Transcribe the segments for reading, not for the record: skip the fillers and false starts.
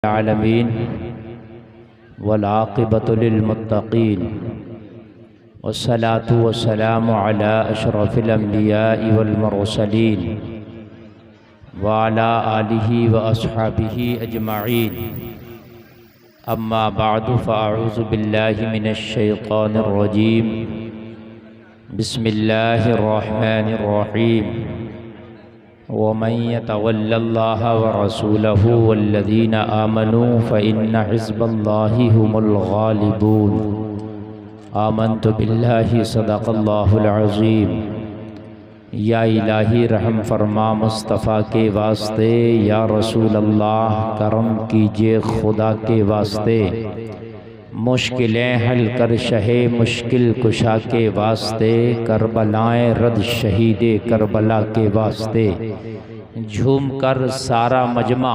आलमीन वल्आक़िबतु लिल्मुत्तक़ीन वस्सलातु वस्सलामु अला अशरफिल अंबियाइ वल मुरसलीन व अला आलिहि व अस्हाबिहि अजमईन। अम्मा बअदु फ़अऊज़ु बिल्लाहि मिनश शैतानिर रजीम। बिस्मिल्लाहिर रहमानिर रहीम। वमन यतवल्लल्लाह व रसूलहु वल्लज़ीना आमनू फ़इन्न हिज़्बल्लाहि हुमुल गालिबून। आमन्तु बिल्लाहि सदक़ल्लाहुल अज़ीम। या इलाही रहम फरमा मुस्तफ़ा के वास्ते, या रसूल अल्लाह करम कीजिए खुदा के वास्ते। मुश्किलें हल कर शहे मुश्किल कुशा के वास्ते, करबलाएं रद शहीदे करबला के वास्ते। झूम कर सारा मजमा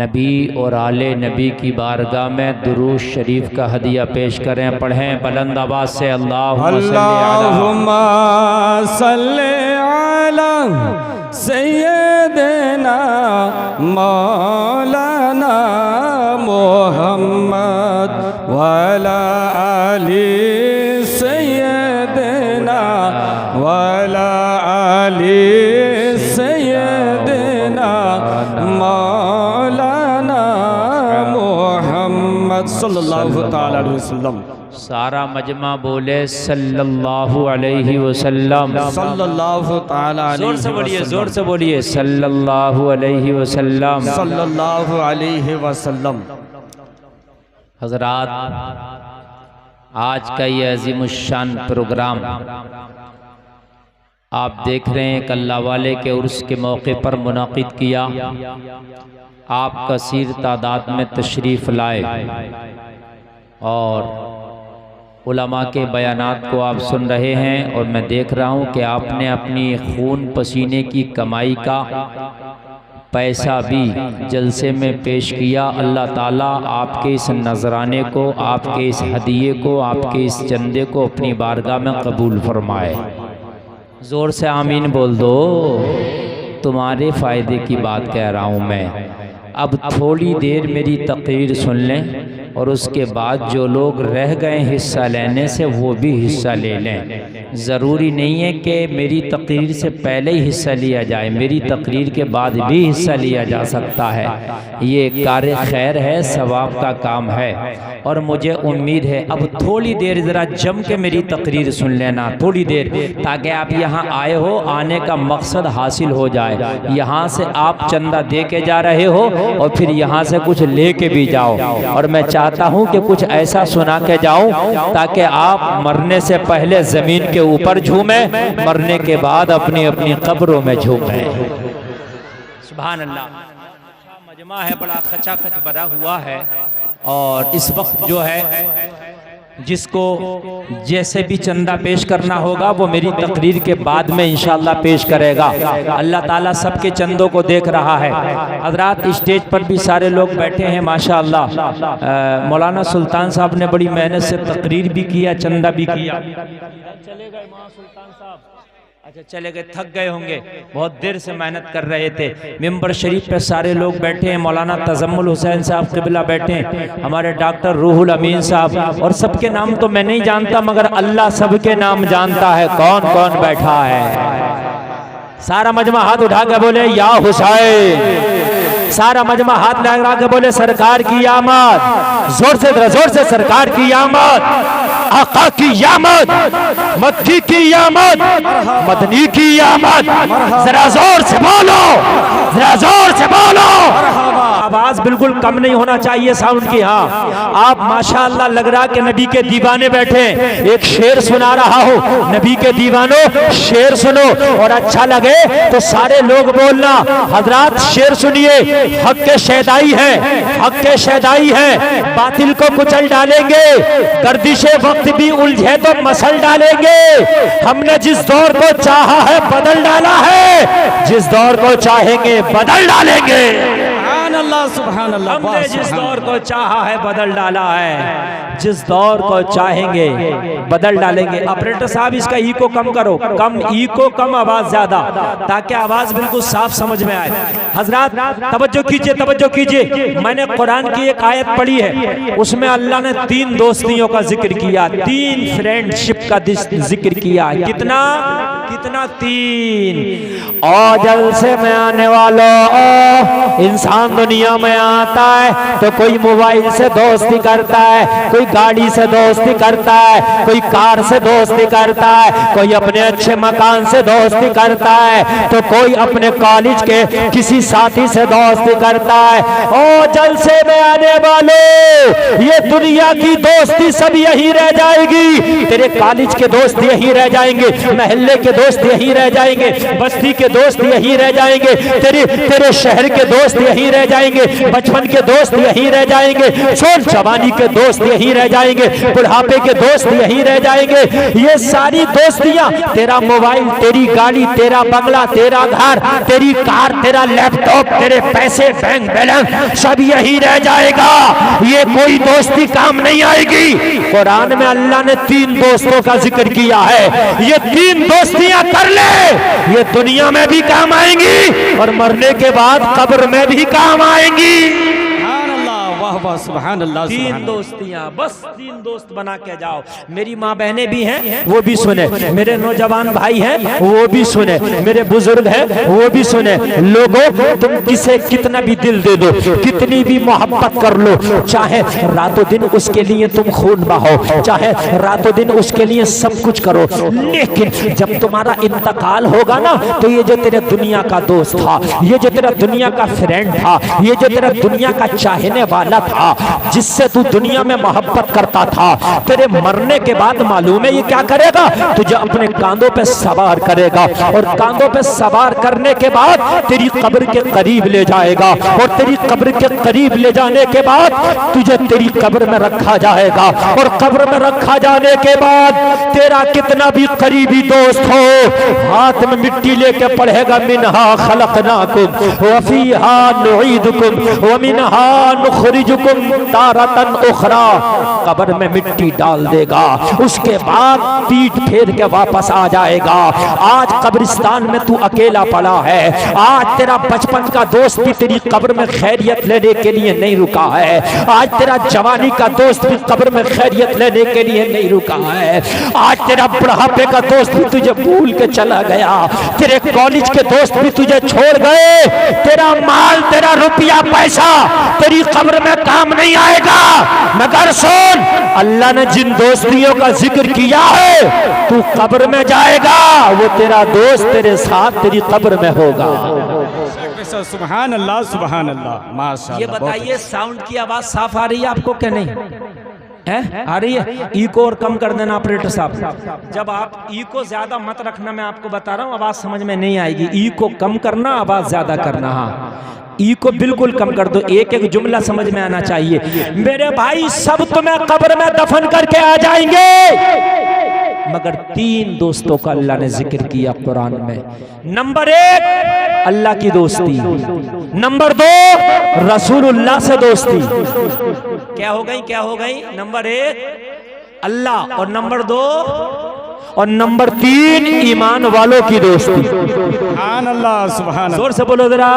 नबी और आले नबी की बारगाह में दुरूद शरीफ का हदिया पेश करें। पढ़ें बुलंद आवाज़ से अल्लाहुम्मा सल्ले अला सय्यदना मौलाना मुहम्मद वाला आली सय्यदना वाला आली सय्यदना मौलाना मुहम्मद सल्लल्लाहु तआला अलैहि वसल्लम। सारा मजमा बोले सल्लल्लाहु अलैहि वसल्लम। सल्लल्लाहु तआला अलैहि जोर से बोलिए, जोर से बोलिए सल्लल्लाहु अलैहि वसल्लम। सल्लल्लाहु अलैहि वसल्लम। हज़रात, आज का ये अज़ीमुश्शान प्रोग्राम आप देख रहे हैं, अल्लाह वाले के उर्स के मौके पर मुनाकिद किया। आप कसीर तादाद में तशरीफ़ लाए और उलमा के बयानात को आप सुन रहे हैं। और मैं देख रहा हूँ कि आपने अपनी खून पसीने की कमाई का पैसा भी जलसे में पेश किया। अल्लाह ताला आपके इस नजराने को, आपके इस हदिये को, आपके इस चंदे को अपनी बारगाह में कबूल फरमाए। ज़ोर से आमीन बोल दो। तुम्हारे फ़ायदे की बात कह रहा हूँ मैं। अब थोड़ी देर मेरी तकरीर सुन लें और उसके बाद जो लोग रह गए हिस्सा लेने से वो भी हिस्सा ले लें। ज़रूरी नहीं है कि मेरी तकरीर से पहले ही हिस्सा लिया जाए, मेरी तकरीर के बाद भी हिस्सा लिया जा सकता है। ये कार्य खैर है, सवाब का काम है। और मुझे उम्मीद है अब थोड़ी देर ज़रा जम के मेरी तकरीर सुन लेना, थोड़ी देर, ताकि आप यहाँ आए हो, आने का मकसद हासिल हो जाए। यहाँ से आप चंदा दे के जा रहे हो और फिर यहाँ से कुछ ले के भी जाओ। और मैं चाहता हूँ कि कुछ ऐसा सुना के जाऊँ ताकि आप मरने से पहले ज़मीन के ऊपर झूमें, मरने के बाद अपनी अपनी कब्रों में झूमें। सुभान अल्लाह। मजमा है, बड़ा खचाखच भरा हुआ है। और इस वक्त जो है जिसको जैसे भी चंदा पेश करना होगा वो मेरी तकरीर के बाद में इंशाअल्लाह पेश करेगा। अल्लाह ताला सबके चंदों को देख रहा है। हज़रात, स्टेज पर भी सारे लोग बैठे हैं माशाअल्लाह। मौलाना सुल्तान साहब ने बड़ी मेहनत से तकरीर भी किया, चंदा भी किया। चले गए सुल्तान साहब? अच्छा, चले गए, थक गए होंगे, बहुत देर से मेहनत कर रहे थे। मिंबर शरीफ पे सारे लोग बैठे हैं। मौलाना तजम्मुल हुसैन साहब क़िबला बैठे हैं, हमारे डॉक्टर रूहुल अमीन साहब, और सबके नाम तो मैं नहीं जानता मगर अल्लाह सबके नाम जानता है। कौन कौन बैठा है? सारा मजमा हाथ उठा के बोले या हुसैन। सारा मजमा हाथ लगा के बोले सरकार की आमद। जोर से सरकार की आमद, आका की आमद, मक्की की आमद, मदनी की आमद। जरा जोर से बोलो, जरा जोर से बोलो। आवाज बिल्कुल कम नहीं होना चाहिए साउंड की। हाँ, आप माशाअल्लाह लग रहा कि नबी के दीवाने बैठे। एक शेर सुना रहा हो, नबी के दीवानों शेर सुनो, और अच्छा लगे तो सारे लोग बोलना। हजरात शेर सुनिए। हक के शैदाई है, हक के शैदाई है, बातिल को कुचल डालेंगे, गर्दिशे वक्त भी उलझे तो मसल डालेंगे। हमने जिस दौर को चाहा है बदल डाला है, जिस दौर को चाहेंगे बदल डालेंगे। अल्लाह सुभान अल्लाह। हमने जिस दौर को चाहा है बदल डाला है, जिस दौर को चाहेंगे बदल डालेंगे। ऑपरेटर साहब इसका इको कम करो, कम इको, कम आवाज ज्यादा, ताकि आवाज बिल्कुल साफ समझ में आए। हजरात तवज्जो कीजिए, तवज्जो कीजिए। मैंने कुरान की एक आयत पढ़ी है, उसमें अल्लाह ने 3 दोस्तियों का जिक्र किया, 3 फ्रेंडशिप का जिक्र किया। कितना कितना? 3। और जलसे में आने वालों, इंसान दुनिया में आता है तो कोई मोबाइल से दोस्ती करता है, कोई गाड़ी से दोस्ती करता है, कोई कार से दोस्ती करता है, कोई अपने अच्छे मकान से दोस्ती करता है, तो कोई अपने कॉलेज के किसी साथी से दोस्ती करता है। ओ जलसे में आने वाले, ये दुनिया की दोस्ती सब यही रह जाएगी। तेरे कॉलेज के दोस्त यही रह जाएंगे, महल्ले के दोस्त यही रह जाएंगे, बस्ती के दोस्त यही रह जाएंगे, तेरे शहर के दोस्त यही रह जाएंगे, बचपन के दोस्त यही रह जाएंगे, छोट जवानी के दोस्त यही रह जाएंगे, बुढ़ापे के दोस्त यही रह जाएंगे। ये सारी दोस्तियां, तेरा मोबाइल, तेरी गाड़ी, तेरा बंगला, तेरा घर, तेरी कार, तेरा लैपटॉप, तेरे पैसे, बैंक बैलेंस, सब यही रह जाएगा। ये कोई दोस्ती काम नहीं आएगी। कुरान में अल्लाह ने 3 दोस्तों का जिक्र किया है। ये 3 दोस्तियां कर ले, ये दुनिया में भी काम आएंगी और मरने के बाद कब्र में भी काम आएंगी। सुभान अल्लाह। 3 दोस्तियां, बस 3 दोस्त बना के जाओ। मेरी माँ बहनें भी हैं, वो भी सुने, मेरे नौजवान भाई हैं, वो भी सुने, मेरे बुजुर्ग हैं, वो भी सुने। लोगों, तुम किसे कितना भी दिल दे दो, कितनी भी मोहब्बत कर लो, चाहे रातों दिन उसके लिए तुम खून बहाओ, चाहे रातों दिन उसके लिए सब कुछ करो, लेकिन जब तुम्हारा इंतकाल होगा ना, तो ये जो तेरे दुनिया का दोस्त था, ये जो तेरा दुनिया का फ्रेंड था, ये जो तेरा दुनिया का चाहने वाला था, जिससे तू दुनिया में मोहब्बत करता था, तेरे मरने के बाद मालूम है ये क्या करेगा? तुझे अपने कांधों पे सवार करेगा, और कांधों पे सवार करने के बाद तेरी कब्र के करीब ले जाएगा, और तेरी कब्र के करीब ले जाने के बाद तुझे तेरी कब्र में रखा जाएगा, और कब्र में रखा जाने के बाद तेरा कितना भी करीबी दोस्त हो, हाथ में मिट्टी लेके पढ़ेगा, मिनहा खलकनाकुम व फीहा नुईदुकुम व मिनहा नुखरिजुकुम तारतन उखरा। कब्र में मिट्टी डाल देगा, उसके बाद पीठ फेर के वापस आ जाएगा। आज कब्रिस्तान में तू अकेला पड़ा है, आज तेरा बचपन का दोस्त भी तेरी कब्र में खैरियत लेने के लिए नहीं रुका है, आज तेरा जवानी का दोस्त भी कब्र में खैरियत लेने के लिए नहीं रुका है, आज तेरा बुढ़ापे का दोस्त भी तुझे भूल के चला गया, तेरे कॉलेज के दोस्त भी तुझे छोड़ गए, तेरा माल, तेरा रुपया पैसा तेरी कब्र में काम नहीं आएगा। मगर सुन, अल्लाह ने जिन दोस्तियों का जिक्र किया है, तू कब्र में जाएगा, वो तेरा दोस्त तेरे साथ तेरी कब्र में होगा। सुभान अल्लाह, सुभान अल्लाह, माशाअल्लाह। ये बताइए, साउंड की आवाज साफ आ रही है आपको क्या नहीं है? आ रही है? इको और कम कर देना ऑपरेटर साहब। जब आप इको ज्यादा मत रखना, मैं आपको बता रहा हूँ, आवाज समझ में नहीं आएगी। इको कम करना, आवाज ज्यादा करना। हाँ, को बिल्कुल कम कर दो, एक एक जुमला समझ में आना चाहिए। मेरे भाई, सब तुम्हें कब्र में दफन करके आ जाएंगे, मगर 3 दोस्तों का अल्लाह ने जिक्र किया कुरान में। नंबर 1 अल्लाह की दोस्ती, नंबर 2 रसूलुल्लाह से दोस्ती। क्या हो गई, क्या हो गई? नंबर 1 अल्लाह, और नंबर 2 और नंबर 3 ईमान वालों की दोस्ती। सुभान अल्लाह, सुभान अल्लाह। जोर से बोलो जरा।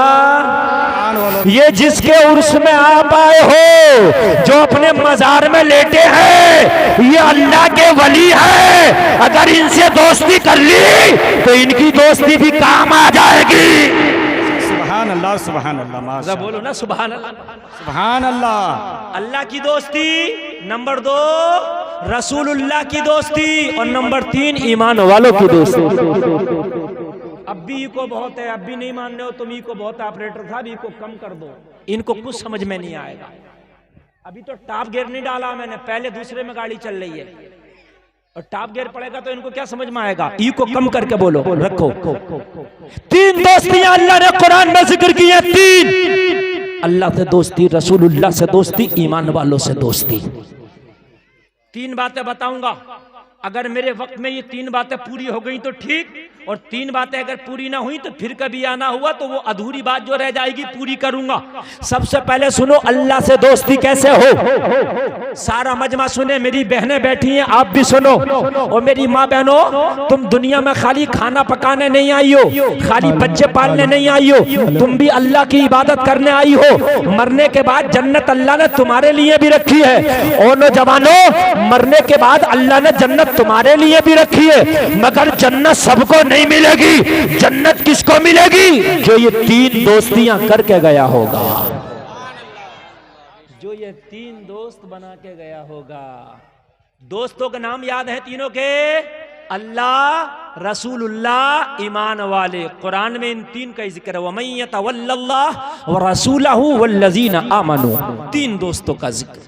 ये जिसके उर्स में आप आए हो, जो अपने मजार में लेटे हैं, ये अल्लाह के वली है। अगर इनसे दोस्ती कर ली तो इनकी दोस्ती भी काम आ जाएगी। सुभान अल्लाह, सुभान अल्लाह, माशाअल्लाह। बोलो ना सुभान अल्लाह, सुभान अल्लाह। अल्लाह की दोस्ती, नंबर 2 रसूलुल्लाह की दोस्ती, और नंबर 3 ईमान वालों की दोस्ती। अब भी इको बहुत है, अब भी नहीं मान रहे हो तुम, इको बहुत है। ऑपरेटर साहब, इको कम कर दो, इनको कुछ समझ में नहीं आएगा। अभी तो टॉप गियर नहीं डाला मैंने, पहले दूसरे में गाड़ी चल रही है, और टॉप गियर पड़ेगा तो इनको क्या समझ में आएगा? इको कम करके बोलो, रखो। 3 दोस्तियां अल्लाह ने कुरान में जिक्र की है। 3, अल्लाह से दोस्ती, रसूलुल्लाह से दोस्ती, ईमान वालों से दोस्ती। 3 बातें बताऊंगा, अगर मेरे वक्त में ये 3 बातें पूरी हो गई तो ठीक, और 3 बातें अगर पूरी ना हुई तो फिर कभी आना हुआ तो वो अधूरी बात जो रह जाएगी पूरी करूंगा। सबसे पहले सुनो, अल्लाह से दोस्ती कैसे हो। सारा मजमा सुने, मेरी बहनें बैठी हैं, आप भी सुनो। और मेरी माँ बहनों, तुम दुनिया में खाली खाना पकाने नहीं आई हो, खाली बच्चे पालने नहीं आई हो, तुम भी अल्लाह की इबादत करने आई हो। मरने के बाद जन्नत अल्लाह ने तुम्हारे लिए भी रखी है। और नौजवानों, मरने के बाद अल्लाह ने जन्नत तुम्हारे लिए भी रखी है, मगर जन्नत सबको नहीं मिलेगी। जन्नत किसको मिलेगी? जो ये 3 दोस्तियां करके गया होगा, जो ये 3 दोस्त बना के गया होगा। दोस्तों के नाम याद है तीनों के? अल्लाह, रसूलुल्लाह, ईमान वाले। कुरान में इन 3 का जिक्र है, वमन यतवल्लल्लाह व रसूलहू वल्लज़ीना आमनू। 3 दोस्तों का जिक्र।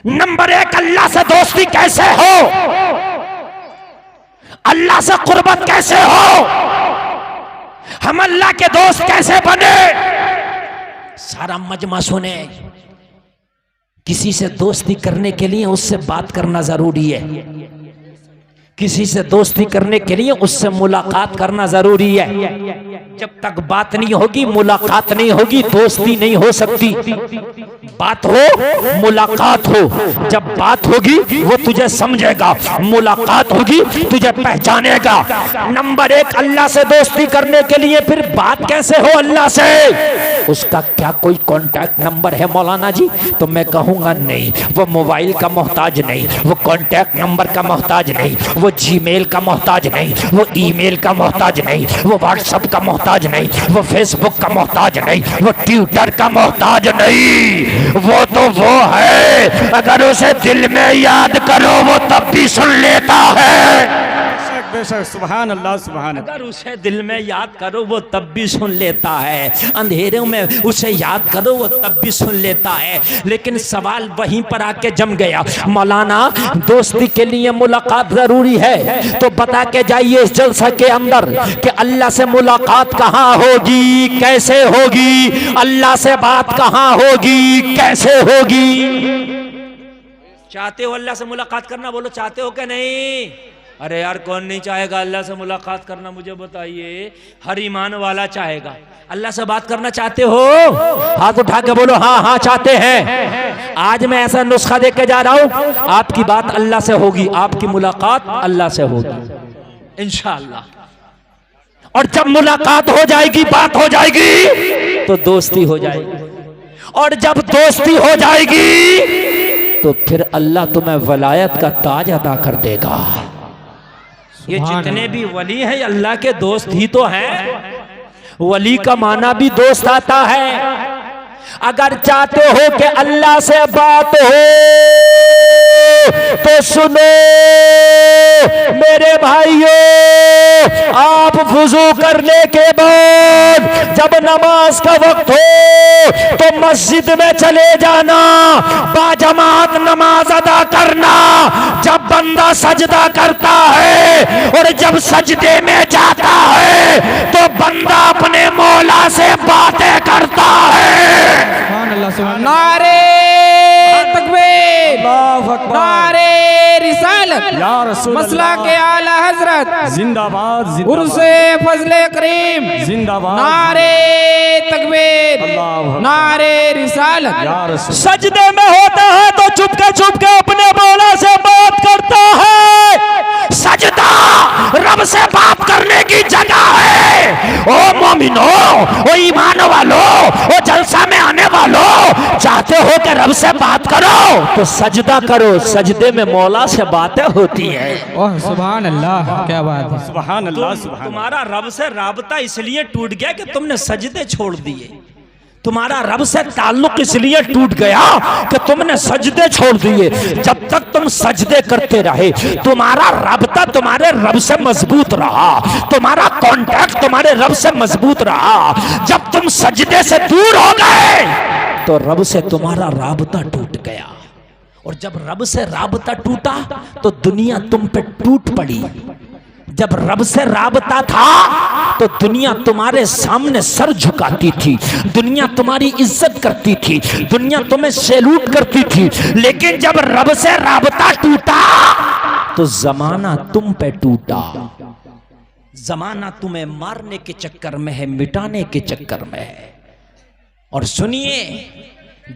नंबर 1, अल्लाह से दोस्ती कैसे हो, अल्लाह से कुर्बत कैसे हो, हम अल्लाह के दोस्त कैसे बने। सारा मजमा सुने। किसी से दोस्ती करने के लिए उससे बात करना जरूरी है, किसी से दोस्ती करने के लिए उससे मुलाकात करना जरूरी है। जब तक बात नहीं होगी, मुलाकात नहीं होगी, दोस्ती नहीं हो सकती। बात हो, मुलाकात हो। जब बात होगी वो तुझे समझेगा, मुलाकात होगी तुझे पहचानेगा। नंबर 1, अल्लाह से दोस्ती करने के लिए फिर बात कैसे हो अल्लाह से? उसका क्या कोई कांटेक्ट नंबर है मौलाना जी? तो मैं कहूंगा नहीं, वो मोबाइल का मोहताज नहीं, वो कांटेक्ट नंबर का मोहताज नहीं, वो जीमेल का मोहताज नहीं, वो ईमेल का मोहताज नहीं, वो व्हाट्सएप का मोहताज नहीं, वो फेसबुक का मोहताज नहीं, वो ट्विटर का मोहताज नहीं। वो तो वो है, अगर उसे दिल में याद करो वो तब भी सुन लेता है। बेशक, सुभान अल्लाह, सुभान अल्लाह। अगर उसे दिल में याद करो वो तब भी सुन लेता है। अंधेरों में उसे याद करो वो तब भी सुन लेता है। लेकिन सवाल वहीं पर आके जम गया, मौलाना दोस्ती के लिए मुलाकात जरूरी है, तो बता के जाइए इस जलसा के अंदर कि अल्लाह से मुलाकात कहाँ होगी, कैसे होगी, अल्लाह से बात कहाँ होगी, कैसे होगी। चाहते हो अल्लाह से मुलाकात करना? बोलो, चाहते हो क्या? नहीं? अरे यार, कौन नहीं चाहेगा अल्लाह से मुलाकात करना? मुझे बताइए, हर ईमान वाला चाहेगा। अल्लाह से बात करना चाहते हो? हाथ उठा के बोलो, हाँ हाँ चाहते हैं। आज मैं ऐसा नुस्खा दे के जा रहा हूं, आपकी बात अल्लाह से होगी, आपकी मुलाकात अल्लाह से होगी इंशाअल्लाह। और जब मुलाकात हो जाएगी, बात हो जाएगी, तो दोस्ती हो जाएगी। और जब दोस्ती हो जाएगी तो फिर अल्लाह तुम्हें वलायत का ताज अदा कर देगा। ये जितने भी वली हैं अल्लाह के दोस्त ही तो हैं। वली का माना भी दोस्त आता है। अगर चाहते हो कि अल्लाह से बात हो तो सुनो मेरे भाइयों, आप वुजू करने के बाद जब नमाज का वक्त हो तो मस्जिद में चले जाना, बाजमात नमाज अदा करना। जब बंदा सजदा करता है और जब सजदे में जाता है तो बंदा अपने मौला से बातें करता है। नारे तकबीर, नारे रिसालत, या रसूल मसला के आला हजरत जिंदाबाद, उर्से फजले करीम जिंदाबाद, नारे तकबीर, नारे रिसालत। या रसूल। सजदे में होता है तो चुपके अपने मौला से बात करता है। सजदा रब से बात करने की जगह है। ओ मोमिनो, ओ ईमान वालों, ओ जलसा में आने वालों, चाहते हो कि रब से बात करो तो सजदा करो। सजदे में मौला से बातें होती है। ओह सुभान अल्लाह, क्या बात है। सुभान अल्लाह, सुभान। तुम्हारा रब से राबता इसलिए टूट गया कि तुमने सजदे छोड़ दिए। तुम्हारा रब से ताल्लुक इसलिए टूट गया कि तुमने सजदे छोड़ दिए। जब तक तुम सजदे करते रहे तुम्हारा राबता तुम्हारे रब से मजबूत रहा, तुम्हारा कांटेक्ट तुम्हारे रब से मजबूत रहा। जब तुम सजदे से दूर हो गए तो रब से तुम्हारा राबता टूट गया। और जब रब से राबता टूटा तो दुनिया तुम पे टूट पड़ी। जब रब से राबता था तो दुनिया तुम्हारे सामने सर झुकाती थी, दुनिया तुम्हारी इज्जत करती थी, दुनिया तुम्हें सैल्यूट करती थी। लेकिन जब रब से राबता टूटा तो तो जमाना तुम पे टूटा। जमाना तुम्हें मारने के चक्कर में है, मिटाने के चक्कर में है। और सुनिए,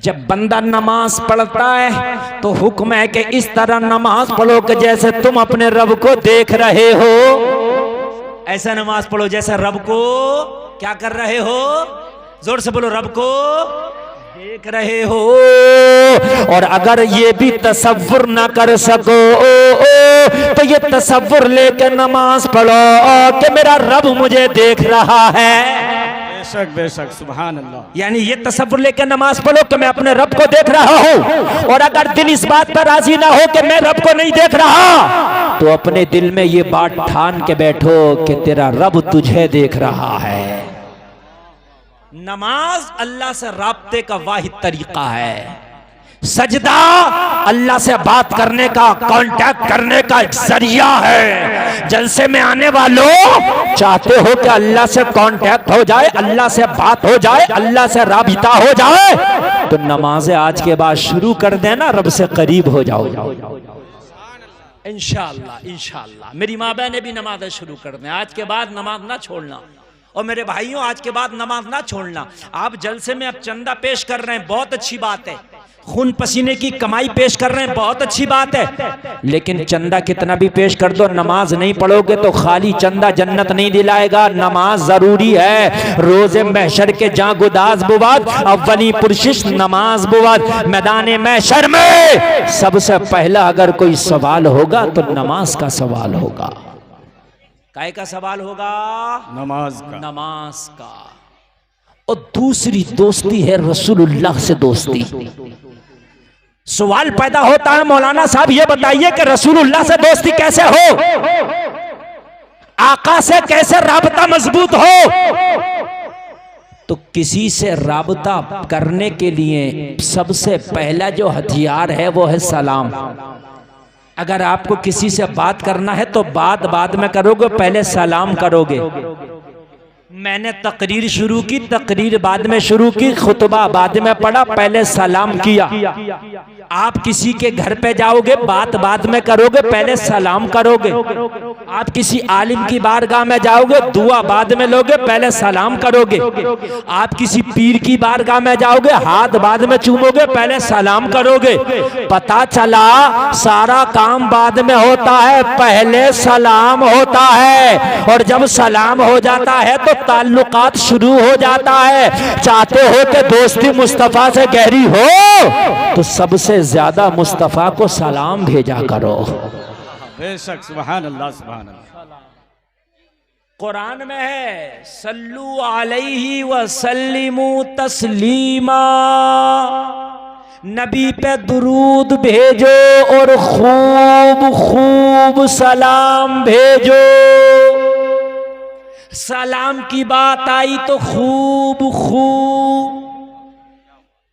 जब बंदा नमाज पढ़ता है तो हुक्म है कि इस तरह नमाज पढ़ो कि जैसे तुम अपने रब को देख रहे हो। ऐसा नमाज पढ़ो जैसे रब को क्या कर रहे हो, जोर से बोलो, रब को देख रहे हो। और अगर ये भी तसव्वुर ना कर सको तो ये तसव्वुर लेके नमाज पढ़ो कि मेरा रब मुझे देख रहा है। बेशक बेशक सुभान अल्लाह। यानी ये तसव्वुर लेके नमाज पढ़ो कि मैं अपने रब को देख रहा हूँ। और अगर दिल इस बात पर राजी ना हो कि मैं रब को नहीं देख रहा, तो अपने दिल में ये बात ठान के बैठो कि तेरा रब तुझे देख रहा है। नमाज अल्लाह से राब्ते का वाहिद तरीका है। सजदा अल्लाह से बात करने का, कांटेक्ट करने का एक जरिया है। जलसे में आने वालों, चाहते हो कि अल्लाह से कांटेक्ट हो जाए, अल्लाह से बात हो जाए, अल्लाह से राबिता हो जाए, तो नमाज़ें आज के बाद शुरू कर देना, रब से करीब हो जाओ। इंशाअल्लाह इंशाअल्लाह मेरी माँ बहनें भी नमाज़ें शुरू कर दें। आज के बाद नमाज ना छोड़ना। और मेरे भाइयों, आज के बाद नमाज ना छोड़ना। आप जलसे में अब चंदा पेश कर रहे हैं, बहुत अच्छी बात है। खून पसीने की कमाई पेश कर रहे हैं, बहुत अच्छी बात है। लेकिन चंदा कितना भी पेश कर दो, नमाज नहीं पढ़ोगे तो खाली चंदा जन्नत नहीं दिलाएगा। नमाज जरूरी है। रोजे महशर के जहां गुदाज बुवाद, अव्वली पुरशिश नमाज बुवाद। मैदान महशर में सबसे पहला अगर कोई सवाल होगा तो नमाज का सवाल होगा। काय का सवाल होगा? नमाज का। नमाज का। और दूसरी दोस्ती है रसूलुल्लाह से दोस्ती। सवाल पैदा होता है, मौलाना साहब ये बताइए कि रसूलुल्लाह से दोस्ती कैसे हो, आका से कैसे राबता मजबूत हो? तो किसी से राबता करने के लिए सबसे पहला जो हथियार है वो है सलाम। अगर आपको किसी से बात करना है तो बात बाद में करोगे, पहले सलाम करोगे। मैंने तकरीर शुरू की, तकरीर बाद में शुरू की, खुतबा बाद में पढ़ा, पहले सलाम किया। आप किसी के घर पे जाओगे, बात बाद में करोगे, पहले सलाम करोगे। आप किसी आलिम की बारगाह में जाओगे, दुआ बाद में लोगे, पहले सलाम करोगे। आप किसी पीर की बारगाह में जाओगे, हाथ बाद में चूमोगे, पहले सलाम करोगे। पता चला सारा काम बाद में होता है, पहले सलाम होता है। और जब सलाम हो जाता है तो ताल्लुकात शुरू हो जाता है। चाहते हो कि दोस्ती मुस्तफा से गहरी हो तो सबसे ज्यादा मुस्तफा को सलाम भेजा करो। बेशक सुभान अल्लाह सुभान अल्लाह। कुरान में है, सल्लु अलैहि व सल्लिमू तस्लीमा। नबी पे दुरूद भेजो और खूब खूब सलाम भेजो। सलाम की बात आई तो खूब खूब,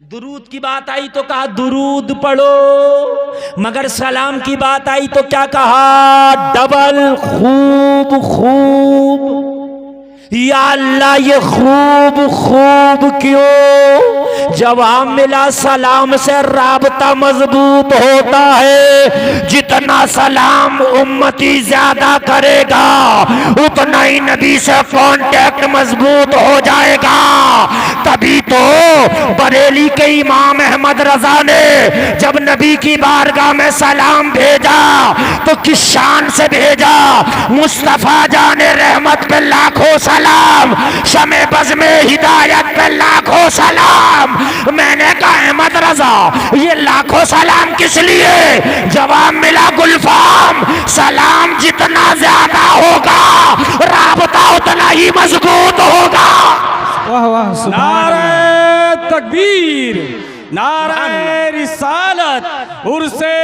दुरूद की बात आई तो कहा दुरूद पढ़ो, मगर सलाम की बात आई तो क्या कहा? डबल खूब खूब। या अल्लाह ये खूब खूब क्यों? जवाब मिला, सलाम से राबता मजबूत होता है। जितना सलाम उम्मती ज्यादा करेगा उतना ही नबी से कांटेक्ट मजबूत हो जाएगा। तभी तो बरेली के इमाम अहमद रजा ने जब नबी की बारगाह में सलाम भेजा तो किस शान से भेजा? मुस्तफा जाने रहमत पे लाखों सलाम, शमे बज़ में हिदायत पे लाखों सलाम। मैंने कहा अहमद रजा ये लाखों सलाम किस लिए? जवाब मिला, गुलफाम सलाम जितना ज्यादा होगा राबता उतना ही मजबूत होगा। वाह वाह सुभान नारे तकबीर, नारे रिसालत, उर्से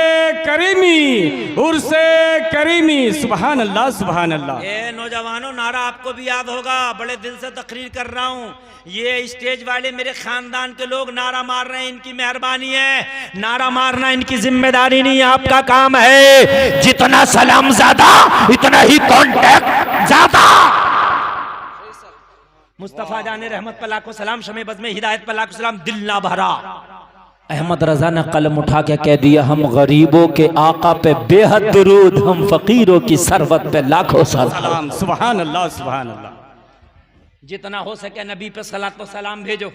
करीमी, उर्से करीमी। सुभान अल्लाह सुभान अल्लाह। ये नौजवानों, नारा आपको भी याद होगा, बड़े दिल से तकरीर कर रहा हूँ। ये स्टेज वाले मेरे खानदान के लोग नारा मार रहे हैं, इनकी मेहरबानी है। नारा मारना इनकी जिम्मेदारी नहीं, आपका काम है। जितना सलाम ज्यादा इतना ही कांटेक्ट ज्यादा। मुस्तफा जाने रहमत पर लाखों सलाम, शमे बज़ में हिदायत पर लाखों सलाम। दिल ना भरा अहमद रजा ने कलम उठा के कह दिया, हम गरीबों के आका पे बेहद दुरूद, हम फकीरों की सरबत पे लाखों सलाम। सुभान अल्लाह सुभान अल्लाह। जितना हो सके नबी पे सलात व सलाम भेजो,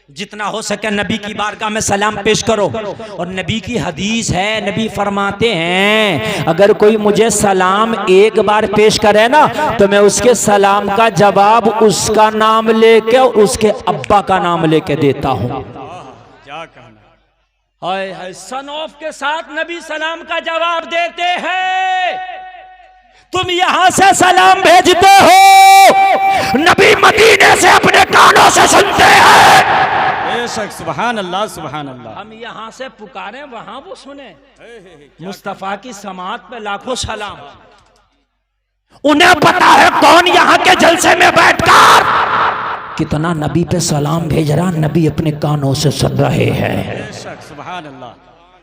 जितना हो सके नबी की बारगाह में सलाम पेश करो। और नबी की हदीस है, नबी फरमाते हैं अगर कोई मुझे सलाम एक बार पेश करे ना तो मैं उसके सलाम का जवाब उसका नाम लेके और उसके अब्बा का नाम लेके देता हूँ। क्या कहना, हाय हाय, सन ऑफ के साथ नबी सलाम का जवाब देते हैं। तुम यहां से सलाम भेजते हो, नबी मदीने से अपने कानों से सुनते हैं। बेशक सुभान अल्लाह सुभान अल्लाह। हम यहां से पुकारें वहां वो सुने। मुस्तफा की समात पे लाखों सलाम। उन्हें पता है कौन यहां के जलसे में बैठकर कितना नबी पे सलाम भेज रहा, नबी अपने कानों से सुन रहे हैं। बेशक सुभान अल्लाह।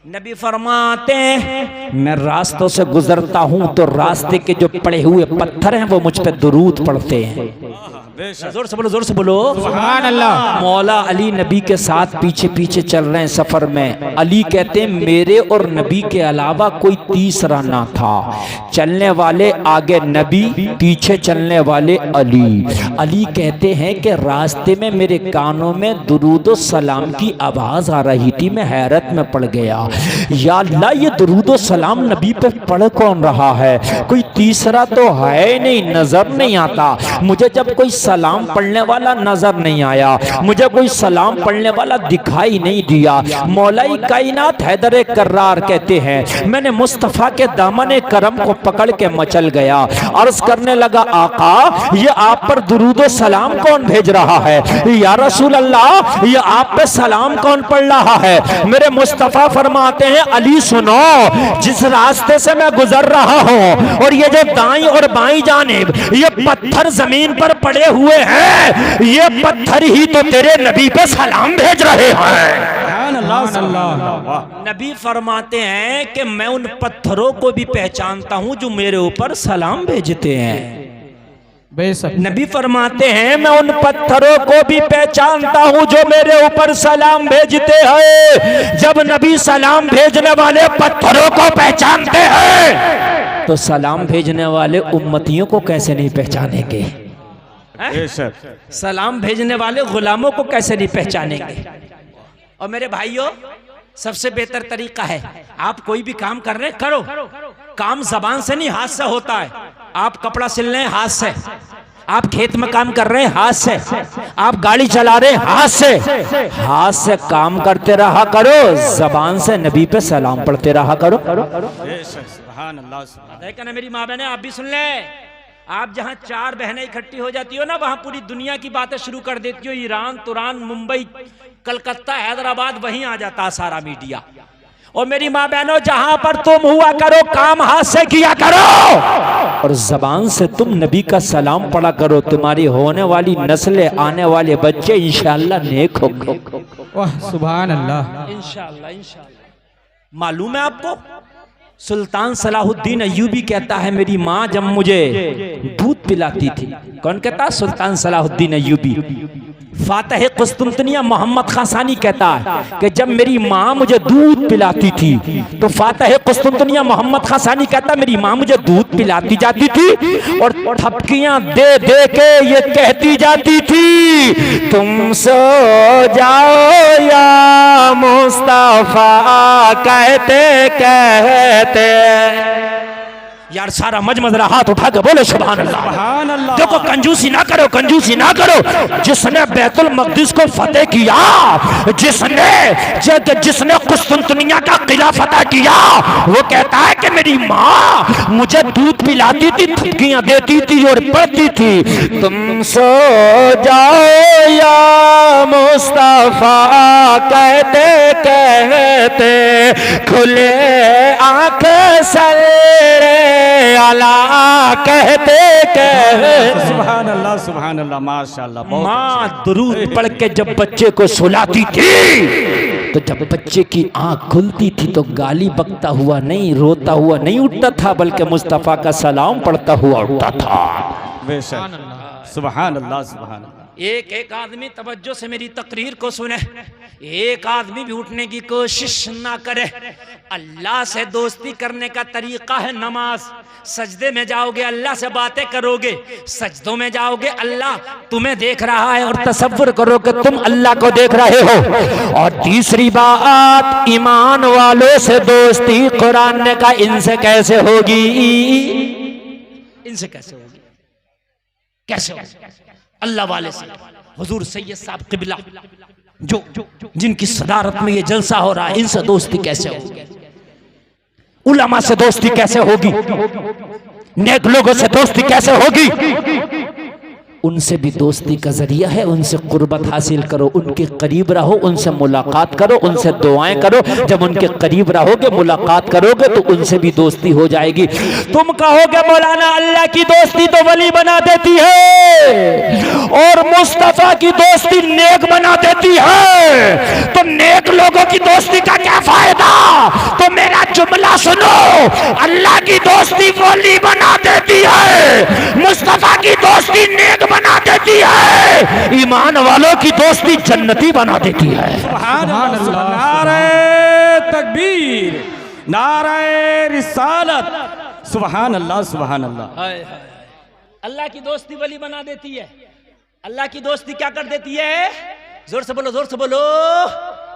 नबी फरमाते हैं मैं रास्तों से गुजरता हूं तो रास्ते के जो पड़े हुए पत्थर हैं वो मुझ पे दुरूद पड़ते हैं। बेशक जोर से बोलो, जोर से बोलो। सुभान अल्लाह। मौला अली नबी के साथ पीछे पीछे चल रहे हैं सफर में। अली कहते हैं मेरे और नबी के अलावा कोई तीसरा ना था। चलने वाले आगे नबी, पीछे चलने वाले अली। अली कहते हैं कि रास्ते में मेरे कानों में दुरूद सलाम की आवाज आ रही थी, मैं हैरत में पड़ गया। या अल्लाह, ये दुरूद सलाम नबी पे पढ़ कौन रहा है? कोई तीसरा तो है नहीं, नजर नहीं आता। मुझे जब कोई सलाम पढ़ने वाला नजर नहीं आया, मुझे कोई सलाम पढ़ने वाला दिखाई नहीं दिया। मौलाई कायनात हैदर कर्रार कहते हैं मैंने मुस्तफा के दामन करम को पकड़ के मचल गया। अर्ज करने लगा आका, ये आप पर दुरूद सलाम कौन भेज रहा है? या रसूल अल्लाह, ये आप पे सलाम कौन पढ़ रहा है? मेरे मुस्तफा फरमाते हैं अली सुनो, जिस रास्ते से मैं गुजर रहा हूं और ये जो दाईं और बाईं जानिब ये पत्थर जमीन पर पड़े हुए हैं, ये पत्थर ही तो तेरे नबी पे सलाम भेज रहे हैं। सुभान अल्लाह सुभान अल्लाह। नबी फरमाते हैं कि मैं उन पत्थरों को भी पहचानता हूं जो मेरे ऊपर सलाम भेजते हैं। बेशक। नबी फरमाते हैं मैं उन पत्थरों को भी पहचानता हूं जो मेरे ऊपर सलाम भेजते हैं। जब नबी सलाम भेजने वाले पत्थरों को पहचानते हैं तो सलाम भेजने वाले उम्मतियों को कैसे नहीं पहचानेंगे? बेशक सलाम भेजने वाले गुलामों को कैसे नहीं पहचानेंगे? और मेरे भाइयों, सबसे बेहतर तरीका है, आप कोई भी काम कर रहे हैं करो, काम जबान से नहीं हाथ से होता है। आप कपड़ा सिल रहे हैं हाथ से, आप खेत में काम कर रहे हैं हाथ से, आप गाड़ी चला रहे हैं हाथ से काम करते रहा करो, जबान से नबी पे सलाम पढ़ते रहा करो। बेशक सुभान अल्लाह सुभान। देखा ना मेरी माँ बहने, आप भी सुन ले। आप जहाँ चार बहनें इकट्ठी हो जाती हो ना, वहां पूरी दुनिया की बातें शुरू कर देती हो। ईरान, तुरान, मुंबई, कलकत्ता, हैदराबाद, वहीं आ जाता सारा मीडिया। और मेरी माँ बहनों, जहां पर तुम हुआ करो काम हाथ से किया करो और जबान से तुम नबी का सलाम पढ़ा करो। तुम्हारी होने वाली नस्लें, आने वाले बच्चे इंशाअल्लाह नेक होंगे। वाह सुभान अल्लाह। इंशाअल्लाह इंशाअल्लाह। मालूम है आपको, सुल्तान सलाहुद्दीन अय्यूबी कहता है मेरी माँ जब मुझे दूध पिलाती थी। कौन कहता? सुल्तान सलाहुद्दीन अय्यूबी। फातह कुस्तुंतनिया मोहम्मद खासानी कहता है कि जब मेरी माँ मुझे दूध पिलाती थी, तो फातह कुस्तुंतनिया मोहम्मद खासानी कहता मेरी माँ मुझे दूध पिलाती जाती थी और थपकियां दे दे के ये कहती जाती थी तुम सो जाओ या मुस्तफा कहते कहते। यार सारा मजमजरा हाथ उठा के बोले सुभान अल्लाह। सुभान अल्लाह। देखो कंजूसी ना करो, कंजूसी ना करो। जिसने बैतुल मक़दिस को फतेह किया, जिसने कुस्तुंतनिया का किला फतेह किया, वो कहता है कि मेरी माँ मुझे दूध पिलाती थी, थपकियां देती थी और पढ़ती थी तुम सो जाओ या मुस्तफा कहते कहते। खुले आंख सरे अला कहते कहते। सुभान अल्लाह सुभान अल्लाह माशाअल्लाह। माँ दुरूद पढ़ के जब बच्चे को सुलाती थी तो जब बच्चे की आंख खुलती थी तो गाली बकता हुआ नहीं, रोता हुआ नहीं उठता था, बल्कि मुस्तफा का सलाम पढ़ता हुआ उठता था। बेशक सुभान अल्लाह सुभान अल्लाह। एक एक आदमी तवज्जो से मेरी तकरीर को सुने, एक आदमी भी उठने की कोशिश ना करे। अल्लाह से दोस्ती करने का तरीका है नमाज। सजदे में जाओगे अल्लाह से बातें करोगे, सजदों में जाओगे अल्लाह तुम्हें देख रहा है और तसव्वुर करो कि तुम अल्लाह को देख रहे हो। और तीसरी बात, ईमान वालों से दोस्ती कुरान ने कहा इनसे कैसे होगी, इनसे कैसे होगी, कैसे होगी? अल्लाह वाले से। हुजूर सैयद साहब क़िबला जो जिनकी सदारत में ये जलसा हो रहा है, इनसे दोस्ती कैसे होगी? उलमा से दोस्ती कैसे होगी? नेक लोगों से दोस्ती कैसे होगी? उनसे भी दोस्ती का जरिया है, उनसे कुर्बत हासिल करो, उनके करीब रहो, उनसे मुलाकात करो, उनसे दुआएं करो। जब उनके करीब रहोगे, मुलाकात करोगे तो उनसे भी दोस्ती हो जाएगी। तुम कहोगे मौलाना अल्लाह की दोस्ती तो वली बना देती है और मुस्तफा की दोस्ती नेक बना देती है, तो नेक लोगों की दोस्ती का क्या फायदा? तो मेरा जुमला सुनो, अल्लाह की दोस्ती वली बना देती है, मुस्तफा की दोस्ती नेक बना देती है, ईमान वालों की दोस्ती जन्नती बना देती है। सुभान अल्लाह। नारे तकबीर, नारे रिसालत, सुभान अल्लाह, सुभान अल्लाह। अल्लाह की दोस्ती वली बना देती है। अल्लाह की दोस्ती क्या कर देती है? जोर से बोलो, जोर से बोलो।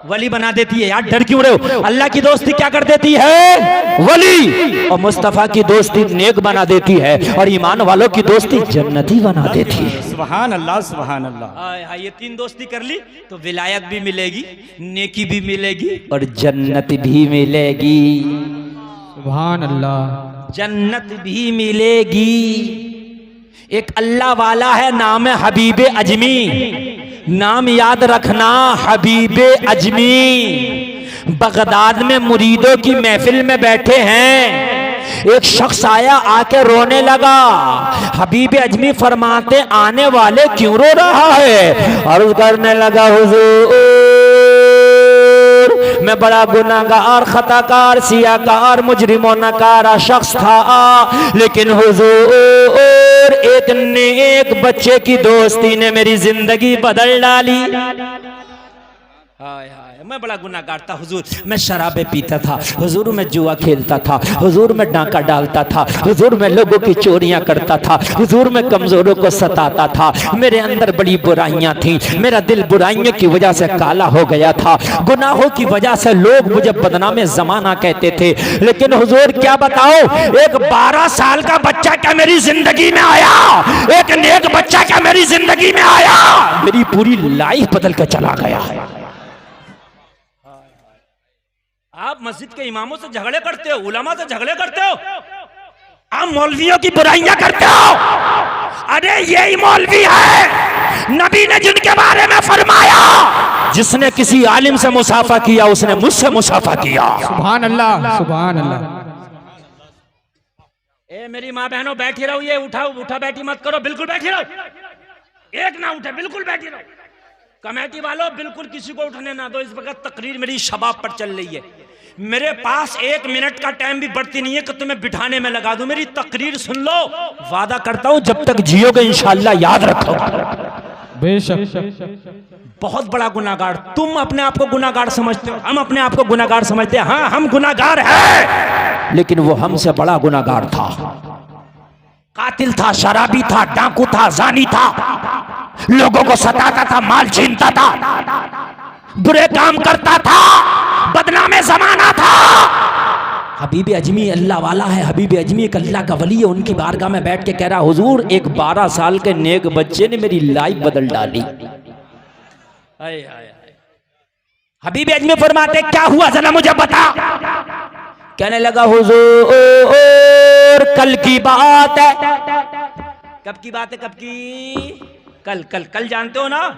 वली बना देती है। यार डर क्यों रहे हो? अल्लाह की दोस्ती क्या कर देती है? वली। और मुस्तफा की दोस्ती नेक बना देती है और ईमान वालों की दोस्ती जन्नती बना देती है। सुभान अल्लाह, सुभान अल्लाह। हाँ, ये तीन दोस्ती कर ली तो विलायत भी मिलेगी, नेकी भी मिलेगी और जन्नत भी मिलेगी। सुभान अल्लाह। जन्नत भी मिलेगी। एक अल्लाह वाला है, नाम है हबीब अजमी। नाम याद रखना, हबीब अजमी। बगदाद में मुरीदों की महफिल में बैठे हैं, एक शख्स आया, आके रोने लगा। हबीब अजमी फरमाते आने वाले क्यों रो रहा है? अर्ज करने लगा, हुजूर मैं बड़ा गुनाहगार, खताकार, सियाकार, मुजरिमों नकारा शख्स था, लेकिन हुजूर एक नेक बच्चे की दोस्ती ने मेरी जिंदगी बदल डाली। हाय हाय, मैं बड़ा गुनाहगार था हुजूर। मैं शराबे पीता था हुजूर, मैं जुआ खेलता था हुजूर, मैं डांका डालता था हुजूर, मैं लोगों की चोरियां करता था हुजूर, मैं कमजोरों को सताता था, मेरे अंदर बड़ी बुराइयां थी, मेरा दिल बुराइयों की वजह से काला हो गया था, गुनाहों की वजह से लोग मुझे बदनामे जमाना कहते थे। लेकिन हुजूर क्या बताओ, एक 12 साल का बच्चा क्या मेरी जिंदगी में आया, एक नेक बच्चा क्या मेरी जिंदगी में आया, मेरी पूरी लाइफ बदल कर चला गया। आप मस्जिद के इमामों से झगड़े करते हो, उलमा से झगड़े करते हो, आप मौलवियों की बुराइयां करते हो। अरे यही मौलवी है नबी ने जिनके बारे में फरमाया, जिसने किसी आलिम से मुसाफा किया उसने मुझसे मुसाफा किया। सुभान अल्लाह, सुभान अल्लाह। ए मेरी माँ बहनों बैठी रहो, ये उठाओ, उठा बैठी मत करो, बिल्कुल बैठी रहो, एक ना उठे, बिल्कुल बैठी रहो। कमेटी वालों बिल्कुल किसी को उठने ना दो, इस वक्त तकरीर मेरी शबाब पर चल रही है। मेरे पास 1 मिनट का टाइम भी बढ़ती नहीं है कि तुम्हें बिठाने में लगा दूं। मेरी तकरीर सुन लो, वादा करता हूं जब तक जियोगे इंशाअल्लाह याद रखो। बेशक। बहुत बड़ा गुनाहगार, तुम अपने आप को गुनाहगार समझते हो, हम अपने आप को गुनाहगार समझते हैं। हाँ हम गुनाहगार हैं, लेकिन वो हमसे बड़ा गुनाहगार था। कातिल था, शराबी था, डाकू था, जानी था, लोगों को सताता था, माल छीनता था, बुरे काम करता था, बदनामे जमाना था। हबीब अजमी अल्लाह वाला है, हबीब अजमी एक अल्लाह का वली है। उनकी बारगाह में बैठ के कह रहा, हुजूर एक 12 साल के नेक बच्चे ने मेरी लाइफ बदल डाली। हबीब अजमी फरमाते क्या हुआ जरा मुझे बता। कहने लगा, हुजूर कल की बात है। कब की बात है? कब की? कल। कल कल जानते हो ना,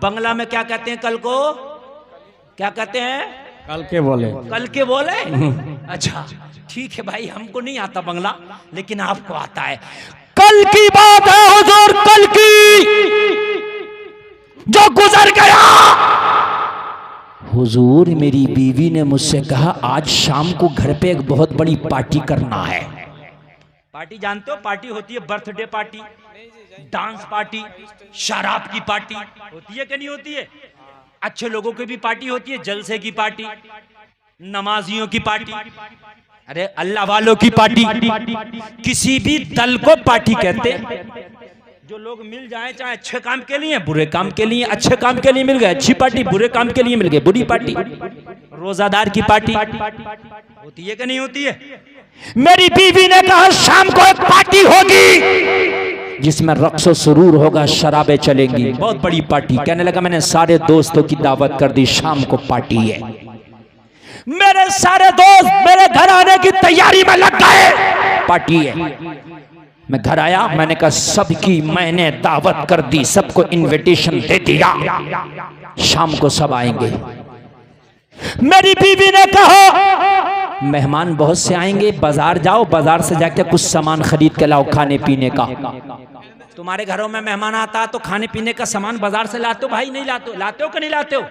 बंगला में क्या कहते हैं कल को? क्या कहते हैं? कल के बोले। कल के बोले? अच्छा ठीक है भाई, हमको नहीं आता बंगला, लेकिन आपको आता है। कल की बात है हुजूर, कल की जो गुजर गया। हुजूर मेरी बीवी ने मुझसे कहा आज शाम को घर पे एक बहुत बड़ी पार्टी करना है। पार्टी जानते हो? पार्टी होती है बर्थडे पार्टी, डांस पार्टी, शराब की पार्टी होती है कि नहीं होती है? अच्छे लोगों की भी पार्टी होती है, जलसे की पार्टी, नमाजियों की पार्टी, अरे अल्लाह वालों की पार्टी। किसी भी दल को पार्टी कहते हैं। जो लोग मिल जाए, चाहे अच्छे काम के लिए, बुरे काम के लिए, अच्छे काम के लिए मिल गए अच्छी पार्टी, बुरे काम के लिए मिल गए बुरी पार्टी। रोजादार की पार्टी होती है कि नहीं होती है? मेरी बीवी ने कहा शाम को एक पार्टी होगी जिसमें रक्स और सुरूर होगा, शराबें चलेंगी, बहुत बड़ी पार्टी। कहने लगा मैंने सारे दोस्तों की दावत कर दी, शाम को पार्टी है। मेरे सारे दोस्त मेरे घर आने की तैयारी में लग गए, पार्टी है। मैं घर आया, मैंने कहा सबकी मैंने दावत कर दी, सबको इनविटेशन दे दिया, शाम को सब आएंगे। मेरी बीवी ने कहा मेहमान बहुत से आएंगे, बाजार जाओ, बाजार से जाके कुछ सामान खरीद के लाओ खाने पीने का। तुम्हारे घरों में मेहमान आता है तो खाने पीने का सामान बाजार से लाते हो भाई? नहीं लाते हो? लाते हो कि नहीं लाते हो?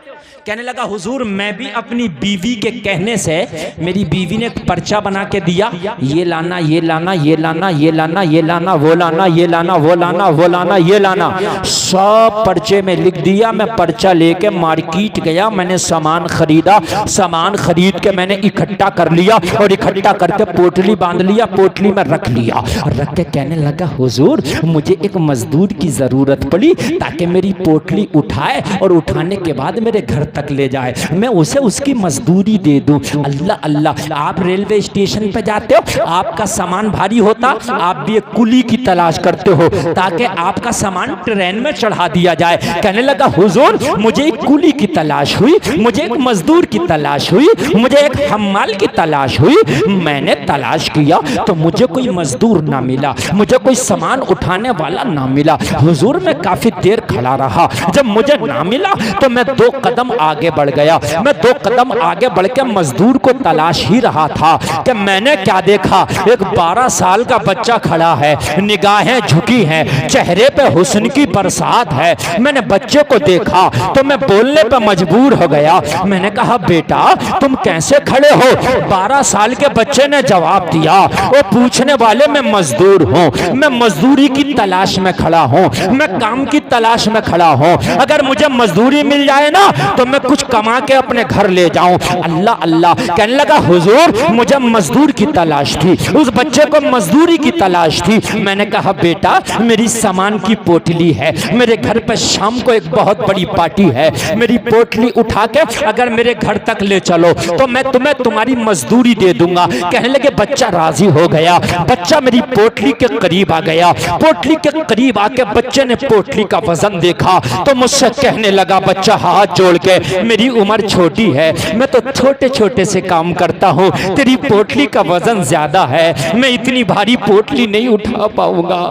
कहने लगा हुजूर मैं भी अपनी बीवी के कहने से, मेरी बीवी ने एक पर्चा बना के दिया, ये लाना ये लाना ये लाना ये लाना ये लाना वो लाना ये लाना वो लाना वो लाना ये लाना, सब पर्चे में लिख दिया। मैं पर्चा लेके मार्केट गया, मैंने सामान खरीदा, सामान खरीद के मैंने इकट्ठा कर लिया और इकट्ठा करके पोटली बांध लिया, पोटली में रख लिया और रख के कहने लगा हुजूर मुझे एक मजदूर की जरूरत पड़ी ताकि मेरी पोटली उठाए और उठाने के बाद मेरे घर तक ले जाए, मैं उसे उसकी मजदूरी दे दूं। अल्लाह अल्लाह, आप रेलवे स्टेशन पे जाते हो, आपका सामान भारी होता, आप भी एक कुली की तलाश करते हो ताकि आपका सामान ट्रेन में चढ़ा दिया जाए। कहने लगा हुजूर मुझे एक कुली की तलाश हुई, मुझे एक मजदूर की तलाश हुई, मुझे एक हम्माल की तलाश हुई। मैंने तलाश किया तो मुझे कोई मजदूर ना मिला, मुझे कोई सामान उठाने वाला ना मिला। हुजूर मैं काफी देर खड़ा रहा, जब मुझे ना मिला तो मैं 2 कदम आगे बढ़ गया। मैं 2 कदम आगे बढ़ के मजदूर को तलाश ही रहा था कि मैंने क्या देखा, एक 12 साल का बच्चा खड़ा है, निगाहें झुकी हैं, चेहरे पे हुस्न की बरसात है। मैंने बच्चे को देखा तो मैं बोलने पे मजबूर हो गया। मैंने कहा बेटा तुम कैसे खड़े हो? 12 साल के बच्चे ने जवाब दिया, वो पूछने वाले मैं मजदूर हूँ, मैं मजदूरी की तलाश में खड़ा हूँ, मैं काम की तलाश में खड़ा हूँ, अगर मुझे मजदूरी मिल जाए ना तो मैं कुछ कमा के अपने घर ले जाऊं। अल्लाह अल्लाह, कहने लगा हुजूर मुझे मजदूर की तलाश थी, उस बच्चे को मजदूरी की तलाश थी। मैंने कहा बेटा मेरी सामान की पोटली है, मेरे घर पे शाम को एक बहुत बड़ी पार्टी है, मेरी पोटली उठा के अगर मेरे घर तक ले चलो तो मैं तुम्हें तुम्हारी मजदूरी दे दूंगा। कहने लगे बच्चा राजी हो गया, बच्चा मेरी पोटली के करीब आ गया। पोटली के करीब आके बच्चे ने पोटली का वजन देखा तो मुझसे कहने लगा, बच्चा हाथ जोड़ के, मेरी उम्र छोटी है, मैं तो छोटे छोटे से काम करता हूँ, तेरी पोटली का वजन ज्यादा है, मैं इतनी भारी पोटली नहीं उठा पाऊंगा,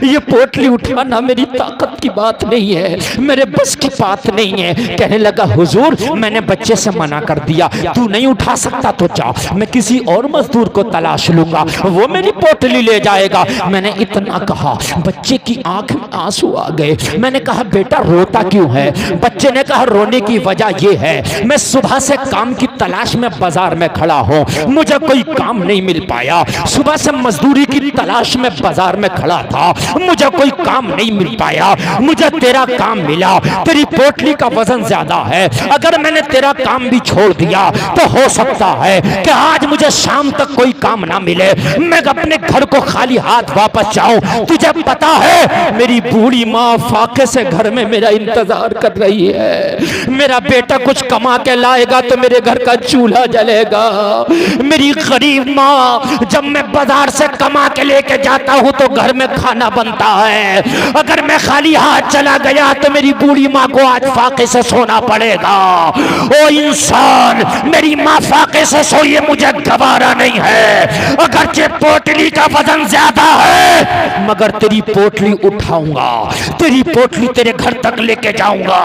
ये पोटली उठाना मेरी ताकत की बात नहीं है, मेरे बस की बात नहीं है। कहने लगा हुजूर मैंने बच्चे से मना कर दिया, तू नहीं उठा सकता तो जा, मैं किसी और मजदूर को तलाश लूंगा, वो मेरी पोटली ले जाएगा। मैंने इतना कहा, बच्चे की आंख में आंसू आ गए। मैंने कहा बेटा रोता क्यों है? बच्चे ने कहा रोने की वजह यह है, मैं सुबह से काम की तलाश में बाजार में खड़ा हूँ, मुझे कोई काम नहीं मिल पाया, सुबह से मजदूरी की तलाश में बाजार में खड़ा था, मुझे कोई काम नहीं मिल पाया, मुझे तेरा काम मिला, तेरी पोटली का वजन ज्यादा है, अगर मैंने तेरा काम भी छोड़ दिया तो हो सकता है कि आज मुझे शाम तक कोई काम ना मिले, मैं अपने घर को खाली हाथ वापस जाऊं। तुझे पता है मेरी बूढ़ी माँ फाके से घर में मेरा इंतजार कर रही है, मेरा बेटा कुछ कमा के लाएगा तो मेरे घर का चूल्हा जलेगा। मेरी गरीब माँ जब मैं बाजार से कमा के लेके जाता हूँ तो घर में खाना बनता है, अगर मैं खाली हाथ चला गया तो मेरी बूढ़ी माँ को आज फाके से सोना पड़ेगा। ओ इंसान मेरी माँ फाके से सोइए, मुझे गवारा नहीं है, अगरचे पोटली का वजन ज्यादा है मगर तेरी पोटली उठाऊंगा, तेरी पोटली तेरे घर तक लेके जाऊंगा,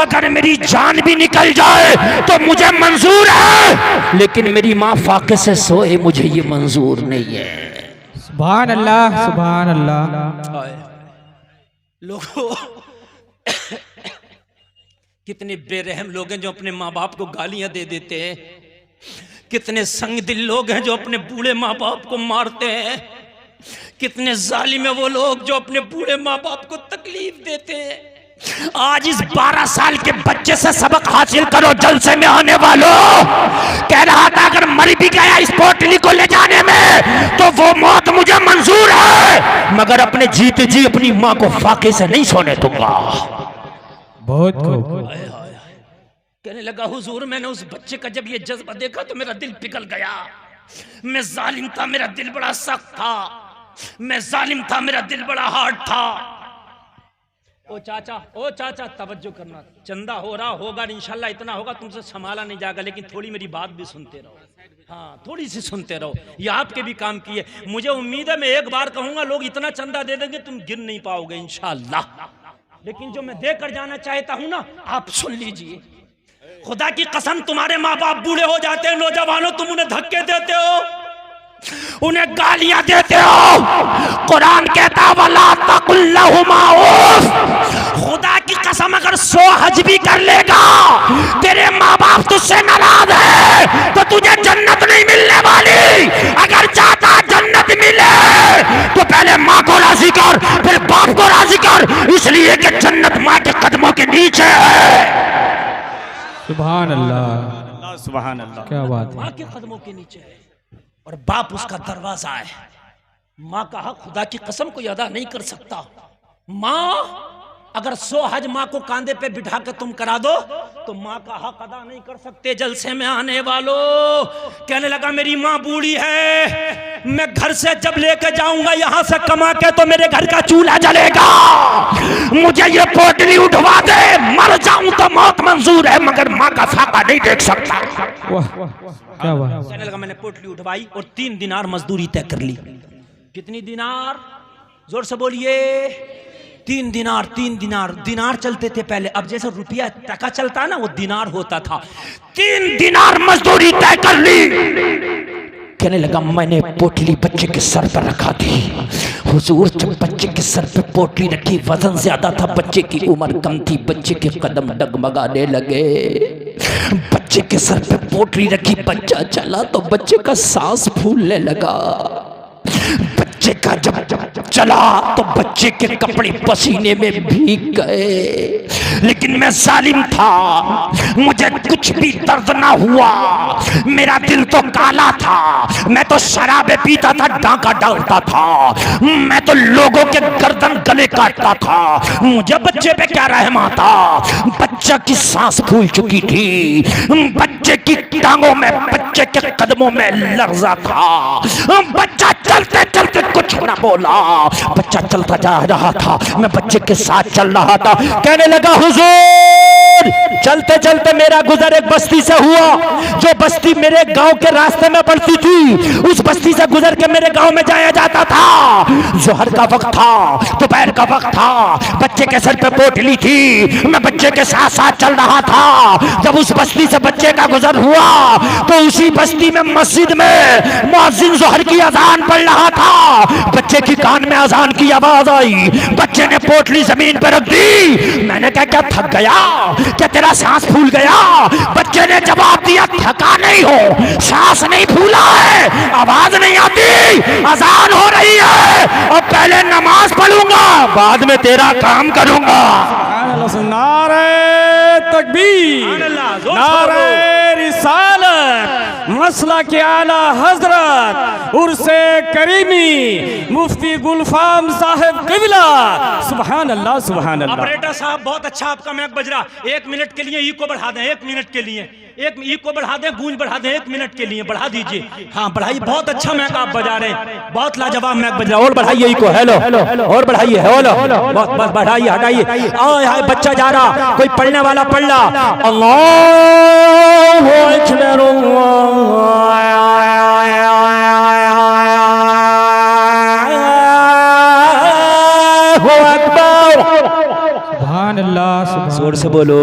अगर मेरी जान भी निकल जाए तो मुझे मंजूर है, लेकिन मेरी माँ फाके से सोए मुझे ये मंजूर नहीं है। सुभान अल्लाह सुभान अल्लाह। लोगों कितने बेरहम लोग हैं जो अपने माँ बाप को गालियां दे देते हैं, कितने संग दिल लोग हैं जो अपने बूढ़े माँ बाप को मारते हैं, कितने जालिम है वो लोग जो अपने बूढ़े माँ बाप को तकलीफ देते हैं। आज इस 12 साल के बच्चे से सबक हासिल करो। जलसे में आने वालों, कह रहा था अगर मर भी गया इस पोटली को ले जाने में तो वो मौत मुझे मंजूर है, मगर अपने जीते जी अपनी माँ को फाके से नहीं सोने दूंगा। बहुत खूब। कहने लगा हुजूर मैंने उस बच्चे का जब ये जज्बा देखा तो मेरा दिल पिघल गया। मैं जालिम था, मेरा दिल बड़ा सख्त था, मैं जालिम था, मेरा दिल बड़ा हार्ड था। ओ चाचा तवज्जो करना, चंदा हो रहा होगा इंशाल्लाह, इतना होगा तुमसे संभाला नहीं जाएगा, लेकिन थोड़ी मेरी बात भी सुनते रहो। हाँ थोड़ी सी सुनते रहो, ये आपके भी काम की है। मुझे उम्मीद है मैं एक बार कहूंगा लोग इतना चंदा दे देंगे तुम गिन नहीं पाओगे इंशाल्लाह, लेकिन जो मैं देकर जाना चाहता हूं ना आप सुन लीजिए। खुदा की कसम तुम्हारे माँ बाप बूढ़े हो जाते हैं, नौजवानों तुम उन्हें धक्के देते हो, उन्हें गालियां देते हो। कुरान कहता वला तकुल्लहुमा उफ। खुदा की कसम अगर 100 हज भी कर लेगा, तेरे माँ बाप तुझसे नाराज है तो तुझे जन्नत नहीं मिलने वाली। अगर चाहता जन्नत मिले तो पहले माँ को राजी कर, फिर बाप को राजी कर, इसलिए कि जन्नत माँ के कदमों के नीचे है। सुभान अल्लाह, सुभान अल्लाह। क्या बात है। माँ के कदमों के नीचे है और बाप उसका दरवाजा है। माँ का हक खुदा की कसम कोई अदा नहीं कर सकता। माँ अगर 100 हज माँ को कांधे पे बिठा के तुम करा दो तो माँ का हक अदा नहीं कर सकते। जलसे में आने वालों, कहने लगा मेरी माँ बूढ़ी है, मैं घर से जब लेके जाऊंगा यहाँ से कमा के तो मेरे घर का चूल्हा जलेगा, मुझे ये पोटली उठवा दे, मर जाऊं तो मौत मंजूर है, मगर माँ का फाका नहीं देख सकता। वाह क्या बात। कहने लगा मैंने पोटली उठवाई और 3 दिनार मजदूरी तय कर ली। कितनी दिनार? जोर से बोलिए। 3 दिनार। 3 दिनार, दिनार चलते थे पहले, अब जैसे रुपया टका चलता है ना वो दिनार होता था। 3 दिनार मजदूरी तय कर ली। कहने लगा मैंने पोटली बच्चे के सर पर रखा थी। हुजूर जब बच्चे के सर पे पोटली रखी, वजन ज्यादा था, बच्चे की उम्र कम थी, बच्चे के कदम डगमगाने लगे। बच्चे के सर पे पोटली रखी, बच्चा चला तो बच्चे का सांस फूलने लगा। बच्चे का जब चला तो बच्चे के कपड़े पसीने में भीग गए, लेकिन मैं जालिम था, मुझे कुछ भी दर्द ना हुआ। मेरा दिल तो काला था, मैं तो शराबे पीता था, डांका डालता था, मैं तो लोगों के गर्दन गले काटता था, मुझे बच्चे पे क्या रहम आता। बच्चा की सांस फूल चुकी थी, बच्चे की टांगों में, बच्चे के कदमों में लर्जा था। बच्चा चलते चलते कुछ ना बोला, बच्चा चलता जा रहा था, मैं बच्चे के साथ चल रहा था। कहने लगा हुजूर चलते चलते मेरा गुजर एक बस्ती से हुआ, जो बस्ती मेरे गांव के रास्ते में पड़ती थी। उस बस्ती से गुजर के मेरे गांव में जाया जाता था। जोहर का वक्त था, दोपहर का वक्त था, बच्चे के सर पे पोटली थी, मैं बच्चे के साथ साथ चल रहा था। जब उस बस्ती से बच्चे का गुजर हुआ तो उसी बस्ती में मस्जिद में मुअज्जिन जोहर की अजान पढ़ रहा था। बच्चे की कान में अजान की आवाज आई, बच्चे ने पोटली जमीन पर रख दी। मैंने कहा क्या थक गया, क्या तेरा सांस फूल गया? बच्चे ने जवाब दिया थका नहीं हो, सांस नहीं फूला है, आवाज नहीं आती, अजान हो रही है, और पहले नमाज पढ़ूंगा बाद में तेरा काम करूंगा। नारे तकबीर, नारे रिसालत, मसला के आला हजरत उर्से करीमी मुफ्ती गुलफाम साहब किबला। सुभान अल्लाह, सुभान अल्लाह। ऑपरेटर साहब बहुत अच्छा आपका मैक बज रहा, 1 मिनट के लिए इको बढ़ा दें, 1 मिनट के लिए एक इको बढ़ा दें, गूंज बढ़ा दें, 1 मिनट के लिए बढ़ा दीजिए। हाँ बढ़ाइए, बहुत अच्छा मैक आप बजा रहे हैं, बहुत लाजवाब मैक बज रहा है। और बढ़ाइए इको, हेलो और बढ़ाइए, हेलो बस बढ़ाइए, हटाइए। आए हाय बच्चा जा रहा, कोई पढ़ने वाला पढ़ रहा। अल्लाहु अकबर, सुभान अल्लाह, जोर से बोलो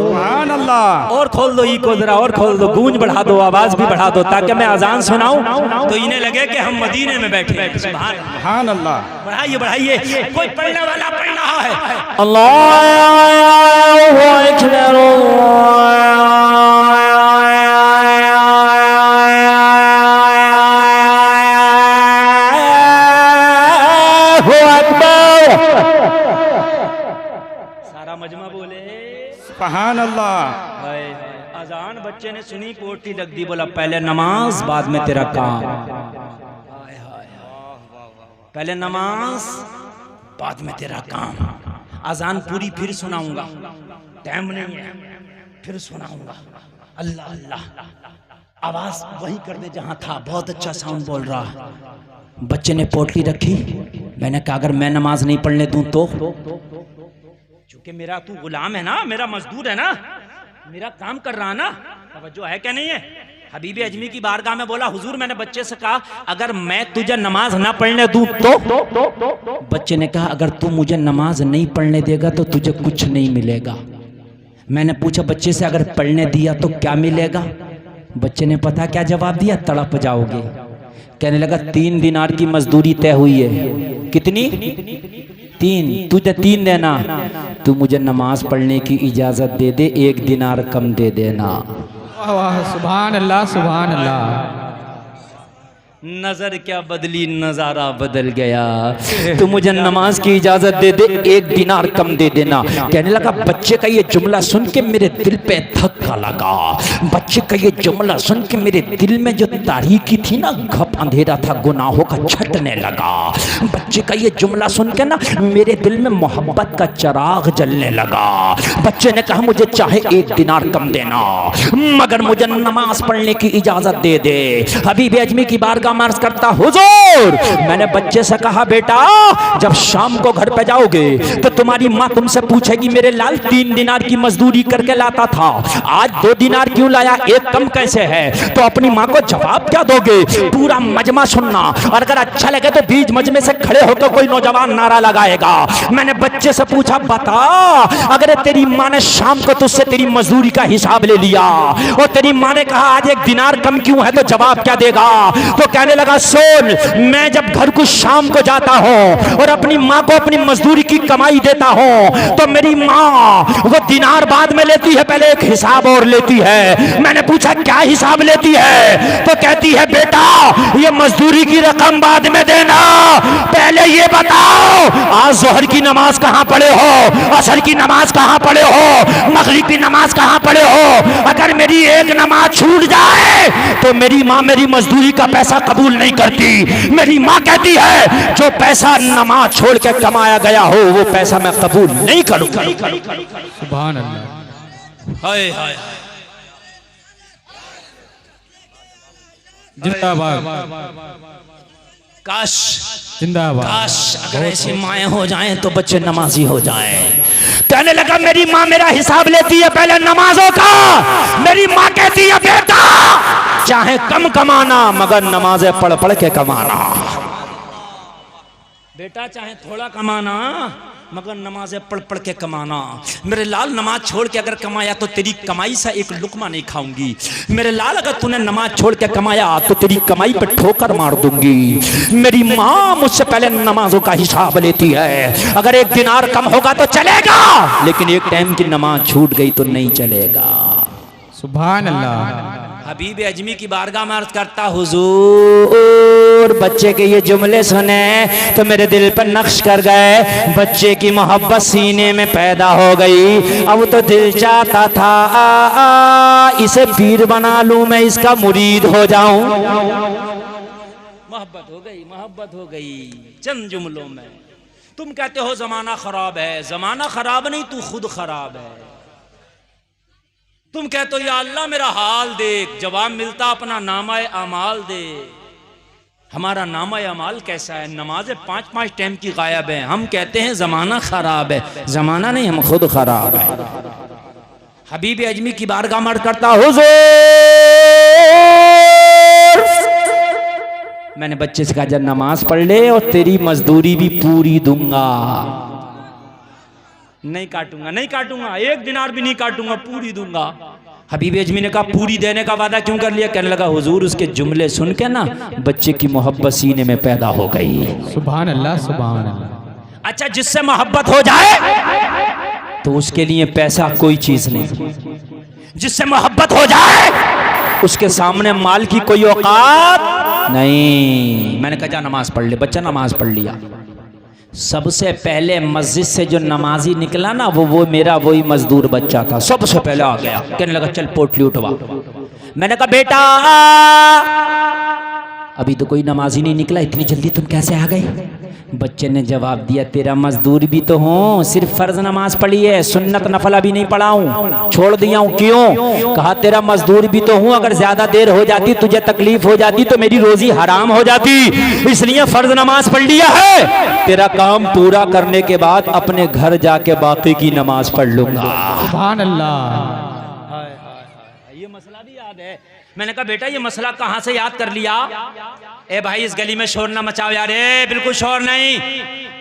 सुभान अल्लाह। और खोल दो इको जरा, और खोल दो, गूंज बढ़ा दो, आवाज भी बढ़ा दो, ताकि मैं अजान सुनाऊं तो इन्हें लगे कि हम मदीने में बैठे हैं। सुभान अल्लाह। बढ़ाइए बढ़ाइए, कोई पढ़ने वाला पढ़ रहा है। अल्लाहु अकबर, सुभान अल्लाह। अजान बच्चे ने सुनी, पोटी लग दी, बोला पहले नमाज बाद में तेरा काम। पहले नमाज बाद में तेरा काम। अजान पूरी फिर सुनाऊंगा, टाइम नहीं है, फिर सुनाऊंगा। अल्लाह अल्लाह, आवाज वही कर दे जहां था। बहुत अच्छा साउंड बोल रहा। बच्चे ने पोटली रखी। मैंने कहा अगर मैं नमाज नहीं पढ़ने दूं तो, क्योंकि मेरा तू गुलाम है ना, मेरा मजदूर है ना, मेरा काम कर रहा ना। तवज्जो है क्या नहीं है? हबीबे अजमी की बारगाह में बोला हुजूर, मैंने बच्चे से कहा अगर मैं तुझे नमाज ना पढ़ने दूं तो? बच्चे ने कहा अगर तू मुझे नमाज नहीं पढ़ने देगा तो तुझे कुछ नहीं मिलेगा। मैंने पूछा बच्चे से अगर पढ़ने दिया तो क्या मिलेगा? बच्चे ने पता क्या जवाब दिया? तड़प जाओगे। कहने लगा 3 दिनार की मजदूरी तय हुई है। कितनी? 3। तुझे 3 देना। तू मुझे नमाज पढ़ने की इजाजत दे दे, 1 दिनार कम दे देना। वाह वाह, सुभान अल्लाह सुभान अल्लाह। नजर क्या बदली, नजारा बदल गया। तू मुझे नमाज की इजाजत दे दे, 1 दिनार कम दे देना। कहने लगा बच्चे का ये जुमला सुन के मेरे दिल पे धक्का लगा। बच्चे का ये जुमला सुन के मेरे दिल में जो तारीकी थी ना, घप अंधेरा था गुनाहों का छटने लगा। बच्चे का ये जुमला सुन के ना मेरे दिल में मोहब्बत का चिराग जलने लगा। बच्चे ने कहा मुझे चाहे 1 दिनार कम देना, मगर मुझे नमाज पढ़ने की इजाजत दे दे। हबीब अजमी की बारगाह मार्च करता हुजूर, मैंने बच्चे से कहा बेटा जब शाम को घर पे जाओगे तो तुम्हारी माँ तुमसे पूछेगी मेरे लाल 3 दिनार की मजदूरी करके लाता था, आज 2 दिनार क्यों लाया, 1 कम कैसे है? तो अपनी माँ को जवाब क्या दोगे? पूरा मजमा सुनना, और अगर अच्छा लगे तो बीच मजमे से खड़े होकर कोई नौजवान नारा लगाएगा। मैंने बच्चे से पूछा बता, अगर तेरी माँ ने शाम को तुझसे तेरी मजदूरी का हिसाब ले लिया और तेरी माँ ने कहा आज 1 दिनार कम क्यों है, तो जवाब क्या देगा? तो कहने लगा सुन, मैं जब घर को शाम को जाता हूं और अपनी माँ को अपनी मजदूरी की कमाई देता हूं तो मेरी माँ वो दिनार बाद में लेती है, पहले एक हिसाब और लेती है। मैंने पूछा क्या हिसाब लेती है? तो कहती है बेटा ये मजदूरी की रकम बाद में देना, पहले ये बताओ आज जोहर की नमाज कहां पढ़े हो, असर की नमाज कहां पढ़े हो, मगरिब की नमाज कहां पढ़े हो? अगर मेरी एक नमाज छूट जाए तो मेरी माँ मेरी मजदूरी का पैसा कबूल नहीं करती। मेरी माँ कहती है जो पैसा नमाज छोड़ के कमाया गया हो वो पैसा मैं कबूल नहीं करूंगा। सुभान अल्लाह। हाय हाय, जिंदाबाद काश जिंदाबाद। काश अगर ऐसी माएँ हो जाएं तो बच्चे नमाजी हो जाएं। कहने लगा मेरी माँ मेरा हिसाब लेती है पहले नमाजों का। मेरी माँ कहती है बेटा चाहे कम कमाना मगर नमाजें पढ़ पढ़ के कमाना, बेटा चाहे थोड़ा कमाना मगर नमाजें पढ़ पढ़ के कमाना। मेरे लाल नमाज छोड़ के अगर कमाया तो तेरी कमाई से एक लुकमा नहीं खाऊंगी। मेरे लाल अगर तूने नमाज छोड़ के कमाया तो तेरी कमाई पे ठोकर मार दूंगी। मेरी माँ मुझसे पहले नमाजों का हिसाब लेती है। अगर 1 दिनार कम होगा तो चलेगा, लेकिन एक टाइम की नमाज छूट गई तो नहीं चलेगा। सुभान अल्लाह। हबीब अजमी की बारगाह में अर्ज करता हुजूर, बच्चे के ये जुमले सुने तो मेरे दिल पर नक्श कर गए। बच्चे की मोहब्बत सीने में पैदा हो गई। अब तो दिल चाहता था इसे पीर बना लूं, मैं इसका मुरीद हो जाऊं। मोहब्बत हो गई, मोहब्बत हो गई चंद जुमलों में। तुम कहते हो जमाना खराब है, जमाना खराब नहीं तू खुद खराब है। तुम कहते हो या अल्लाह मेरा हाल देख, जवाब मिलता अपना नामाए अमाल दे। हमारा नामाए अमाल कैसा है? नमाजें 5-5 टाइम की गायब है। हम कहते हैं जमाना खराब है, जमाना नहीं हम खुद खराब है। हबीब अजमी की बारगाह में अर्ज करता हुजूर, मैंने बच्चे से कहा जब नमाज पढ़ ले और तेरी मजदूरी भी पूरी दूंगा। नहीं काटूंगा, नहीं काटूंगा, 1 दिनार भी नहीं काटूंगा, पूरी दूंगा। हबीब अजमी ने कहा पूरी देने का वादा क्यों कर लिया? कहने लगा हुजूर उसके जुमले सुन के ना बच्चे की मोहब्बत सीने में पैदा हो गई। सुभान अल्लाह सुभान अल्लाह। अच्छा जिससे मोहब्बत हो जाए तो उसके लिए पैसा कोई चीज नहीं। जिससे मोहब्बत हो जाए उसके सामने माल की कोई औकात नहीं। मैंने कहा जा नमाज पढ़ ले। बच्चा नमाज पढ़ लिया। सबसे पहले मस्जिद से जो नमाजी निकला ना वो मेरा वही मजदूर बच्चा था, सबसे पहले आ गया। कहने लगा चल पोटली उठवा। मैंने कहा बेटा अभी तो कोई नमाजी नहीं निकला, इतनी जल्दी तुम कैसे आ गए? बच्चे ने जवाब दिया तेरा मजदूर भी तो हूँ, सिर्फ फर्ज नमाज पढ़ी है, सुन्नत नफला भी नहीं पढ़ा हूँ, छोड़ दिया हूँ। क्यों? कहा तेरा मजदूर भी तो हूँ, अगर ज्यादा देर हो जाती तुझे तकलीफ हो जाती तो मेरी रोजी हराम हो जाती, इसलिए फर्ज नमाज पढ़ लिया है। तेरा काम पूरा करने के बाद अपने घर जाके बाकी की नमाज पढ़ लूंगा। सुभान अल्लाह। ये मसला भी याद है। मैंने कहा बेटा ये मसला कहाँ से याद कर लिया? ए भाई इस गली में शोर ना मचाओ यार, बिल्कुल शोर नहीं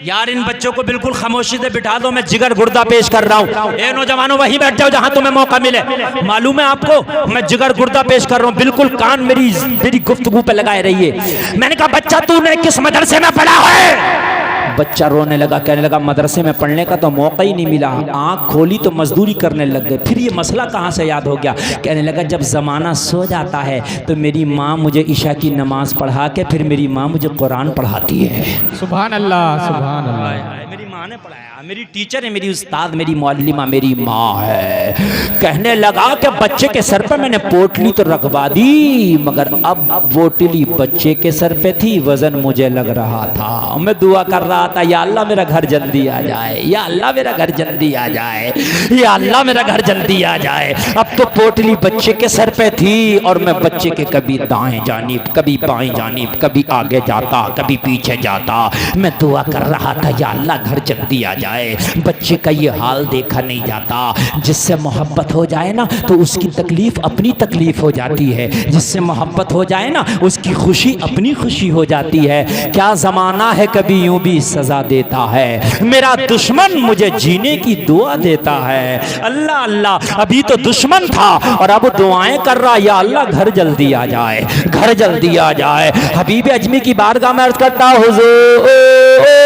यार, इन बच्चों को बिल्कुल खामोशी से बिठा दो, मैं जिगर गुर्दा पेश कर रहा हूँ। ए नौजवानों वहीं बैठ जाओ जहां तुम्हें मौका मिले। मालूम है आपको मैं जिगर गुर्दा पेश कर रहा हूँ, बिल्कुल कान मेरी गुफ्तगू पे लगाए रहिए। मैंने कहा बच्चा तूने किस मदरसे में पढ़ा है? बच्चा रोने लगा, कहने लगा मदरसे में पढ़ने का तो मौका ही नहीं मिला, आंख खोली तो मजदूरी करने लग गए। फिर ये मसला कहाँ से याद हो गया? कहने लगा जब ज़माना सो जाता है तो मेरी माँ मुझे इशा की नमाज पढ़ा के फिर मेरी माँ मुझे कुरान पढ़ाती है। सुभान अल्लाह, सुभान अल्लाह। मेरी माँ ने पढ़ाया, मेरी टीचर है, मेरी उस्ताद, मेरी मौल्लिमा मेरी माँ है। कहने लगा कि बच्चे के सर पर मैंने पोटली तो रखवा दी, मगर अब पोटली बच्चे के सर पे थी, वजन मुझे लग रहा था। मैं दुआ कर रहा था या अल्लाह मेरा घर जल्दी आ जाए, या अल्लाह मेरा घर जल्दी आ जाए, या अल्लाह मेरा घर जल्दी आ जाए। अब तो पोटली बच्चे के सर पे थी और मैं बच्चे के कभी दाएं जानिब कभी बाएं जानिब, कभी आगे जाता कभी पीछे जाता। मैं दुआ कर रहा था या अल्लाह घर जल्दी आ जाए। बच्चे का ये हाल देखा नहीं जाता, जिससे मोहब्बत हो जाए ना तो उसकी तकलीफ अपनी तकलीफ हो जाती है, जिससे मोहब्बत हो जाए ना उसकी खुशी अपनी खुशी हो जाती है। क्या ज़माना है कभी यूं भी सजा देता है, मेरा दुश्मन मुझे जीने की दुआ देता है। अल्लाह अल्लाह, अभी तो दुश्मन था और अब दुआएं कर रहा या अल्लाह घर जल्दी आ जाए, घर जल्दी आ जाए। हबीब अजमी की बारगाह में अर्ज करता हुजूर,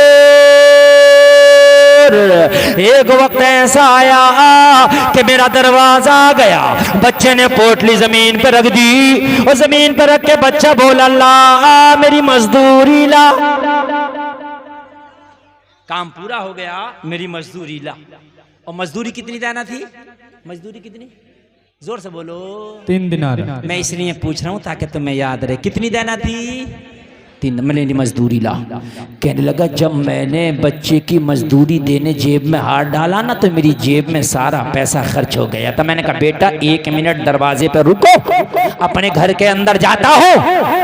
एक वक्त ऐसा आया कि मेरा दरवाजा आ गया, बच्चे ने पोटली जमीन पर रख दी और जमीन पर रख के बच्चा बोला अल्लाह मेरी मजदूरी ला। काम पूरा हो गया, मेरी मजदूरी ला। और मजदूरी कितनी देना थी? मजदूरी कितनी? जोर से बोलो। 3 दिनार। मैं इसलिए पूछ रहा हूं ताकि तुम्हें याद रहे। कितनी देना थी? 3। मैंने मजदूरी ला। कहने लगा जब मैंने बच्चे की मजदूरी देने जेब में हाथ डाला ना तो मेरी जेब में सारा पैसा खर्च हो गया। तो मैंने कहा बेटा 1 मिनट दरवाजे पर रुको, अपने घर के अंदर जाता हूँ,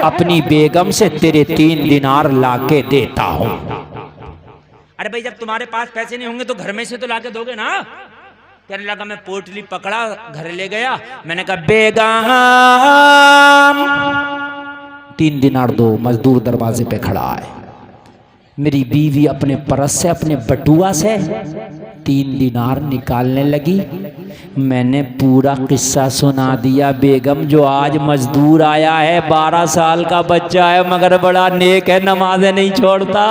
अपनी बेगम से तेरे 3 दिनार लाके देता हूँ। अरे भाई जब तुम्हारे पास पैसे नहीं होंगे तो घर में से तो लाके दोगे ना। कहने लगा मैं पोटली पकड़ा, घर ले गया। मैंने कहा बेगम 3 दिनार दो। मजदूर दरवाजे पे खड़ा है। मेरी बीवी अपने परस से अपने बटुआ से 3 दिनार निकालने लगी। मैंने पूरा किस्सा सुना दिया। बेगम जो आज मजदूर आया है 12 साल का बच्चा है मगर बड़ा नेक है, नमाज़ें नहीं छोड़ता।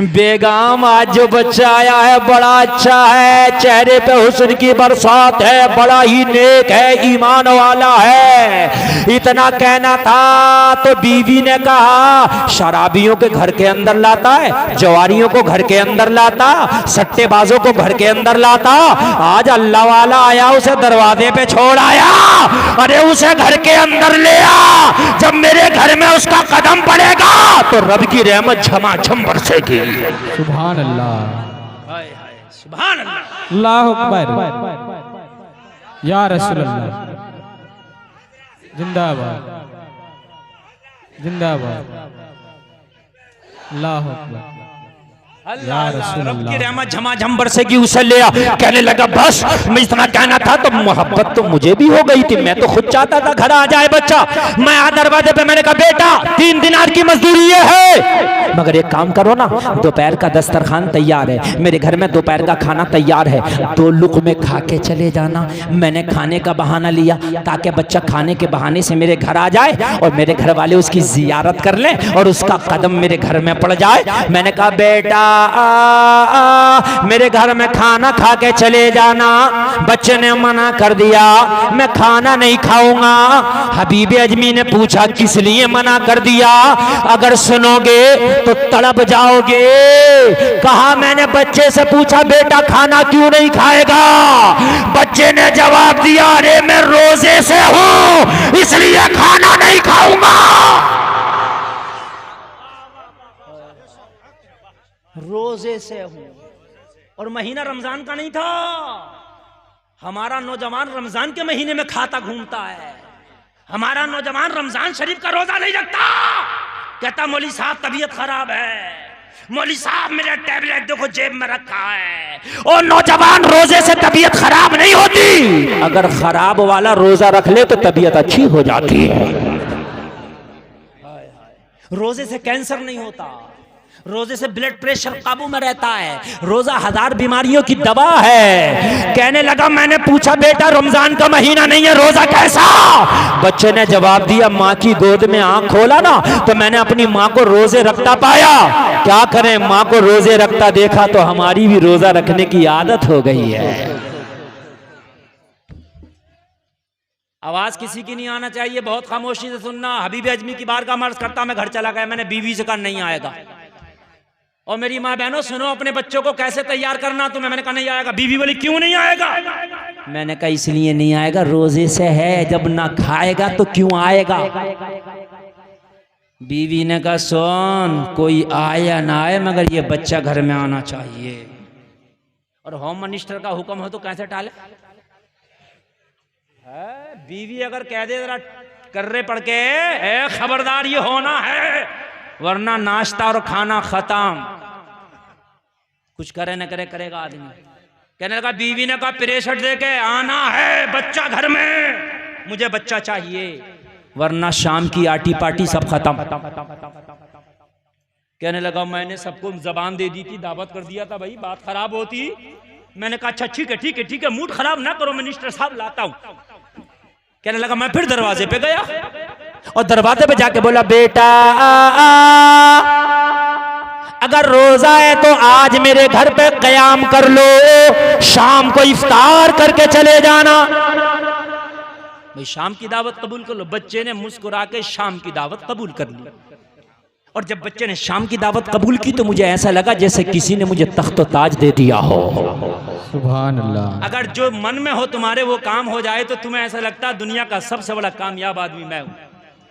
बेगम आज जो बच्चा आया है बड़ा अच्छा है, चेहरे पे हुस्न की बरसात है, बड़ा ही नेक है, ईमान वाला है। इतना कहना था तो बीवी ने कहा शराबियों के घर के अंदर लाता है, जवारियों को घर के अंदर लाता, सट्टेबाजों को घर के अंदर लाता। आज अल्लाह वाला आया, उसे दरवाजे पे छोड़ आया। अरे उसे घर के अंदर ले आ। जब मेरे घर में उसका कदम पड़ेगा तो रब की रहमत झमाझम बरसेगी। सुभान अल्लाह, सुभान अल्लाह, अल्लाहु अकबर, या रसूल अल्लाह, जिंदाबाद जिंदाबाद, अल्लाहु अकबर, रब की रहमत झमाझम बरसेगी। उसे ले आ। कहने लगा बस मैं इतना कहना था तो मोहब्बत तो मुझे भी हो गई थी, मैं तो खुद चाहता था घर आ जाए बच्चा। मैं आ दरवाजे पे, मैंने कहा बेटा 3 दिनार की मजदूरी ये है, मगर एक काम करो ना, दोपहर का दस्तरखान तैयार है, मेरे घर में दोपहर का खाना तैयार है, 2 लुक़मे खा के चले जाना। मैंने खाने का बहाना लिया ताकि बच्चा खाने के बहाने से मेरे घर आ जाए और मेरे घर वाले उसकी जियारत कर लें और उसका कदम मेरे घर में पड़ जाए। मैंने कहा बेटा मेरे घर में खाना खा के चले जाना। बच्चे ने मना कर दिया, मैं खाना नहीं खाऊंगा। हबीब अजमी ने पूछा किस लिए मना कर दिया, अगर सुनोगे तो तड़प जाओगे। कहा मैंने बच्चे से पूछा बेटा खाना क्यों नहीं खाएगा। बच्चे ने जवाब दिया अरे मैं रोजे से हूं इसलिए खाना नहीं खाऊंगा। रोजे से हूं, और महीना रमजान का नहीं था। हमारा नौजवान रमजान के महीने में खाता घूमता है। हमारा नौजवान रमजान शरीफ का रोजा नहीं रखता। कहता मौली साहब तबीयत खराब है, मौली साहब मेरा टैबलेट देखो जेब में रखा है। और नौजवान रोजे से तबीयत खराब नहीं होती, अगर खराब वाला रोजा रख ले तो तबीयत अच्छी हो जाती है। रोजे से कैंसर नहीं होता, रोजे से ब्लड प्रेशर काबू में रहता है। रोजा 1000 बीमारियों की दवा है। कहने लगा मैंने पूछा बेटा रमजान का महीना नहीं है रोजा कैसा। बच्चे ने जवाब दिया माँ की गोद में आंख खोला ना तो मैंने अपनी माँ को रोजे रखता पाया। क्या करें, माँ को रोजे रखता देखा तो हमारी भी रोजा रखने की आदत हो गई है। आवाज किसी की नहीं आना चाहिए, बहुत खामोशी से सुनना। हबीब अजमी की बार का मर्ज करता मैं घर चला गया। मैंने बीवी से कहा नहीं आएगा। और मेरी माँ बहनों सुनो अपने बच्चों को कैसे तैयार करना तुम्हें। मैंने कहा नहीं आएगा। बीवी बोली क्यों नहीं आएगा। मैंने कहा इसलिए नहीं आएगा रोजे से है, जब ना खाएगा तो क्यों आएगा। बीवी ने कहा सुन कोई आए या ना आए मगर ये बच्चा घर में आना चाहिए। और होम मिनिस्टर का हुक्म हो तो कैसे टाले। बीवी अगर कह दे जरा कर्रे पड़ के खबरदार ये होना है वरना नाश्ता और खाना खत्म। कुछ करे न करे करेगा आदमी। कहने लगा बीवी ने कहा प्रेशर दे के आना है बच्चा घर में, मुझे बच्चा चाहिए वरना शाम की आटी पाटी सब खत्म। कहने लगा मैंने सबको जबान दे दी थी, दावत कर दिया था भाई बात खराब होती। मैंने कहा अच्छा ठीक है ठीक है ठीक है, मूड खराब ना करो मिनिस्टर साहब लाता हूं। कहने लगा मैं फिर दरवाजे पे गया और दरवाजे पे जाके बोला बेटा अगर रोजा है तो आज मेरे घर पे कयाम कर लो, शाम को इफ्तार करके चले जाना। भाई शाम की दावत कबूल कर लो। बच्चे ने मुस्कुरा के शाम की दावत कबूल कर ली। और जब बच्चे ने शाम की दावत कबूल की तो मुझे ऐसा लगा जैसे किसी ने मुझे तख्त ताज दे दिया हो। सुभान अल्लाह। अगर जो मन में हो तुम्हारे वो काम हो जाए तो तुम्हें ऐसा लगता है दुनिया का सबसे बड़ा कामयाब आदमी मैं हूं।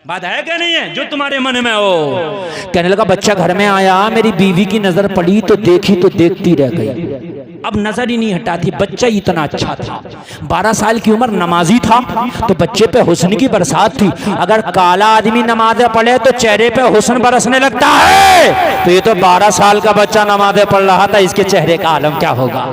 बात है क्या नहीं है जो तुम्हारे मन में हो। कहने लगा बच्चा घर में आया, मेरी बीवी की नजर पड़ी तो देखी तो देखती रह गई, अब नजर ही नहीं हटाती। बच्चा इतना अच्छा था, 12 साल की उम्र, नमाजी था तो बच्चे पे हुस्न की बरसात थी। अगर काला आदमी नमाज़ें पढ़े तो चेहरे पे हुस्न बरसने लगता है, तो ये तो 12 साल का बच्चा नमाज़ें पढ़ रहा था, इसके चेहरे का आलम क्या होगा।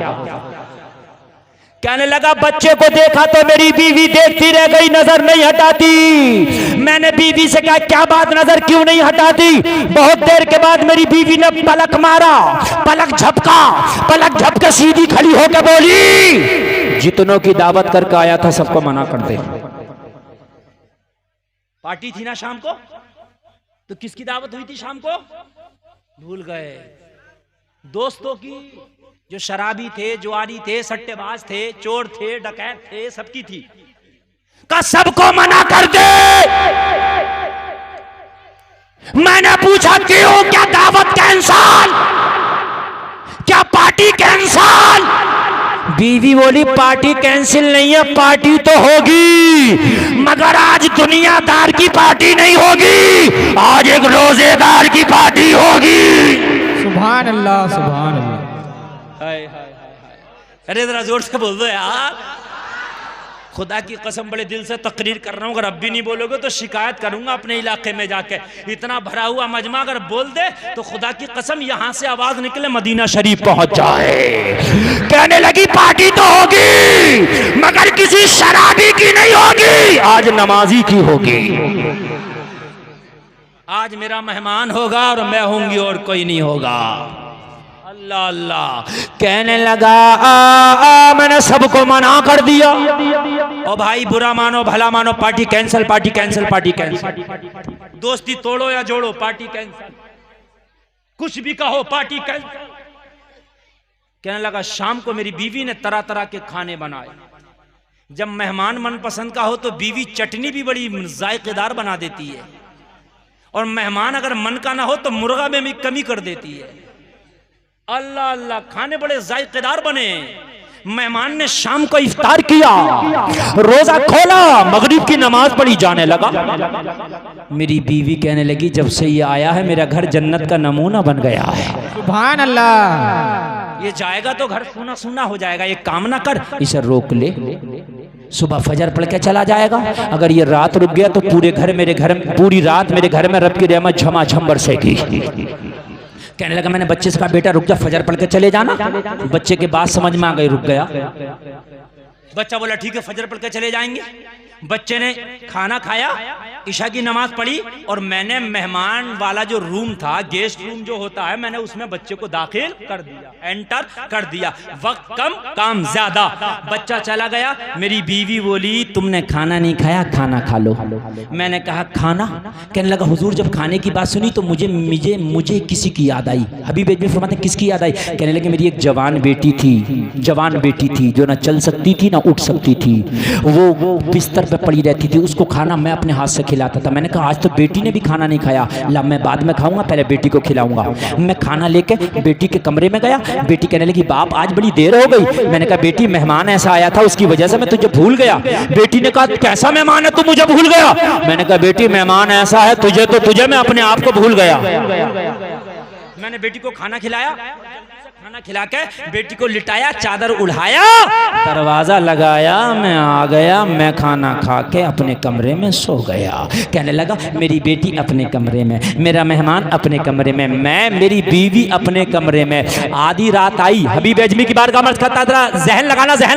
कहने लगा बच्चे को देखा तो मेरी बीवी देखती रह गई, नजर नहीं हटाती। मैंने बीवी से कहा क्या बात नजर क्यों नहीं हटाती। बहुत देर के बाद मेरी बीवी ने पलक मारा, पलक झपका, पलक झपके सीधी खड़ी होकर बोली जितनों की दावत करके आया था सबको मना कर दे। पार्टी थी ना शाम को, तो किसकी दावत हुई थी शाम को भूल गए। दोस्तों की, जो शराबी थे, जुआरी थे, सट्टेबाज थे, चोर थे, डकैत थे, सबकी थी। का सबको मना कर दे। मैंने पूछा क्यों, क्या दावत कैंसल, क्या पार्टी कैंसल। बीवी बोली पार्टी कैंसिल नहीं है, पार्टी तो होगी मगर आज दुनियादार की पार्टी नहीं होगी, आज एक रोजेदार की पार्टी होगी। सुभान अल्लाह सुभान अल्लाह। अरे जरा जोर से बोल दो यार। खुदा की कसम बड़े दिल से तकरीर कर रहा हूं, अगर अब भी नहीं बोलोगे तो शिकायत करूंगा अपने इलाके में जाके। इतना भरा हुआ मजमा अगर बोल दे तो खुदा की कसम यहां से आवाज निकले मदीना शरीफ पहुंच जाए। कहने लगी पार्टी तो होगी मगर किसी शराबी की नहीं होगी, आज नमाजी की होगी। आज मेरा मेहमान होगा और मैं होंगी और कोई नहीं होगा। अल्लाह अल्लाह। कहने लगा मैंने सबको मना कर दिया। ओ भाई बुरा मानो भला मानो, party cancel, party cancel, party cancel. दोस्ती तोड़ो या जोड़ो, पार्टी कैंसिल। कुछ भी कहो, पार्टी कैंसिल। कहने लगा शाम को मेरी बीवी ने तरह तरह के खाने बनाए। जब मेहमान मनपसंद का हो तो बीवी चटनी भी बड़ी जायकेदार बना देती है, और मेहमान अगर मन का ना हो तो मुर्गा में भी कमी कर देती है। अल्लाह अल्लाह, खाने बड़े जायकेदार बने। मेहमान ने शाम को इफ्तार किया, रोजा खोला, मगरिब की नमाज पढ़ी, जाने लगा। मेरी बीवी कहने लगी जब से ये आया है मेरा घर जन्नत का नमूना बन गया है। सुभान अल्लाह। ये जाएगा तो घर सूना सूना हो जाएगा, ये काम ना कर, इसे रोक ले। सुबह फजर पढ़ के चला जाएगा, अगर ये रात रुक गया तो पूरी रात मेरे घर में रब की रहमत झमाझम बरसेगी। कहने लगा, मैंने बच्चे से कहा बेटा रुक जा, फजर पढ़ के चले जाना। बच्चे के बात समझ में आ गई, रुक गया। बच्चा बोला ठीक है फजर पढ़ के चले जाएंगे। बच्चे ने खाना खाया, ईशा की नमाज पढ़ी, और मैंने मेहमान वाला जो रूम था, गेस्ट रूम जो होता है, मैंने उसमें बच्चे को दाखिल कर दिया, एंटर कर दिया। वक्त कम काम ज्यादा। बच्चा चला गया, मेरी बीवी बोली तुमने खाना नहीं खाया, खाना खा लो। मैंने कहा खाना? कहने लगा हुजूर जब खाने की बात सुनी तो मुझे किसी की याद आई। हबीब में फरमाते किसकी याद आई? कहने लगे मेरी एक जवान बेटी थी जो ना चल सकती थी ना उठ सकती थी, वो बिस्तर पे पड़ी रहती थी, उसको खाना मैं अपने हाथ से खिलाता था। मैंने कहा आज तो बेटी ने भी खाना नहीं खाया, ला मैं बाद में खाऊंगा, पहले बेटी को खिलाऊंगा। मैं खाना लेके बेटी के कमरे में गया। बेटी कहने लगी बाप आज बड़ी देर हो गई। मैंने कहा बेटी मेहमान ऐसा आया था उसकी वजह से मैं तुझे भूल गया। बेटी ने कहा कैसा मेहमान है तू मुझे भूल गया? मैंने कहा बेटी मेहमान ऐसा है तुझे मैं अपने आप को भूल गया। मैंने बेटी को खाना खिलाया, खाना खिला के बेटी को लिटाया, चादर उड़ाया, दरवाजा लगाया, मैं आ गया। मैं खाना खा के अपने कमरे में सो गया। कहने लगा मेरी बेटी अपने कमरे में, मेरा मेहमान अपने कमरे में, मैं मेरी बीवी अपने कमरे में। आधी रात आई, हबीब अजमी की बारगाह में खाता था, जहन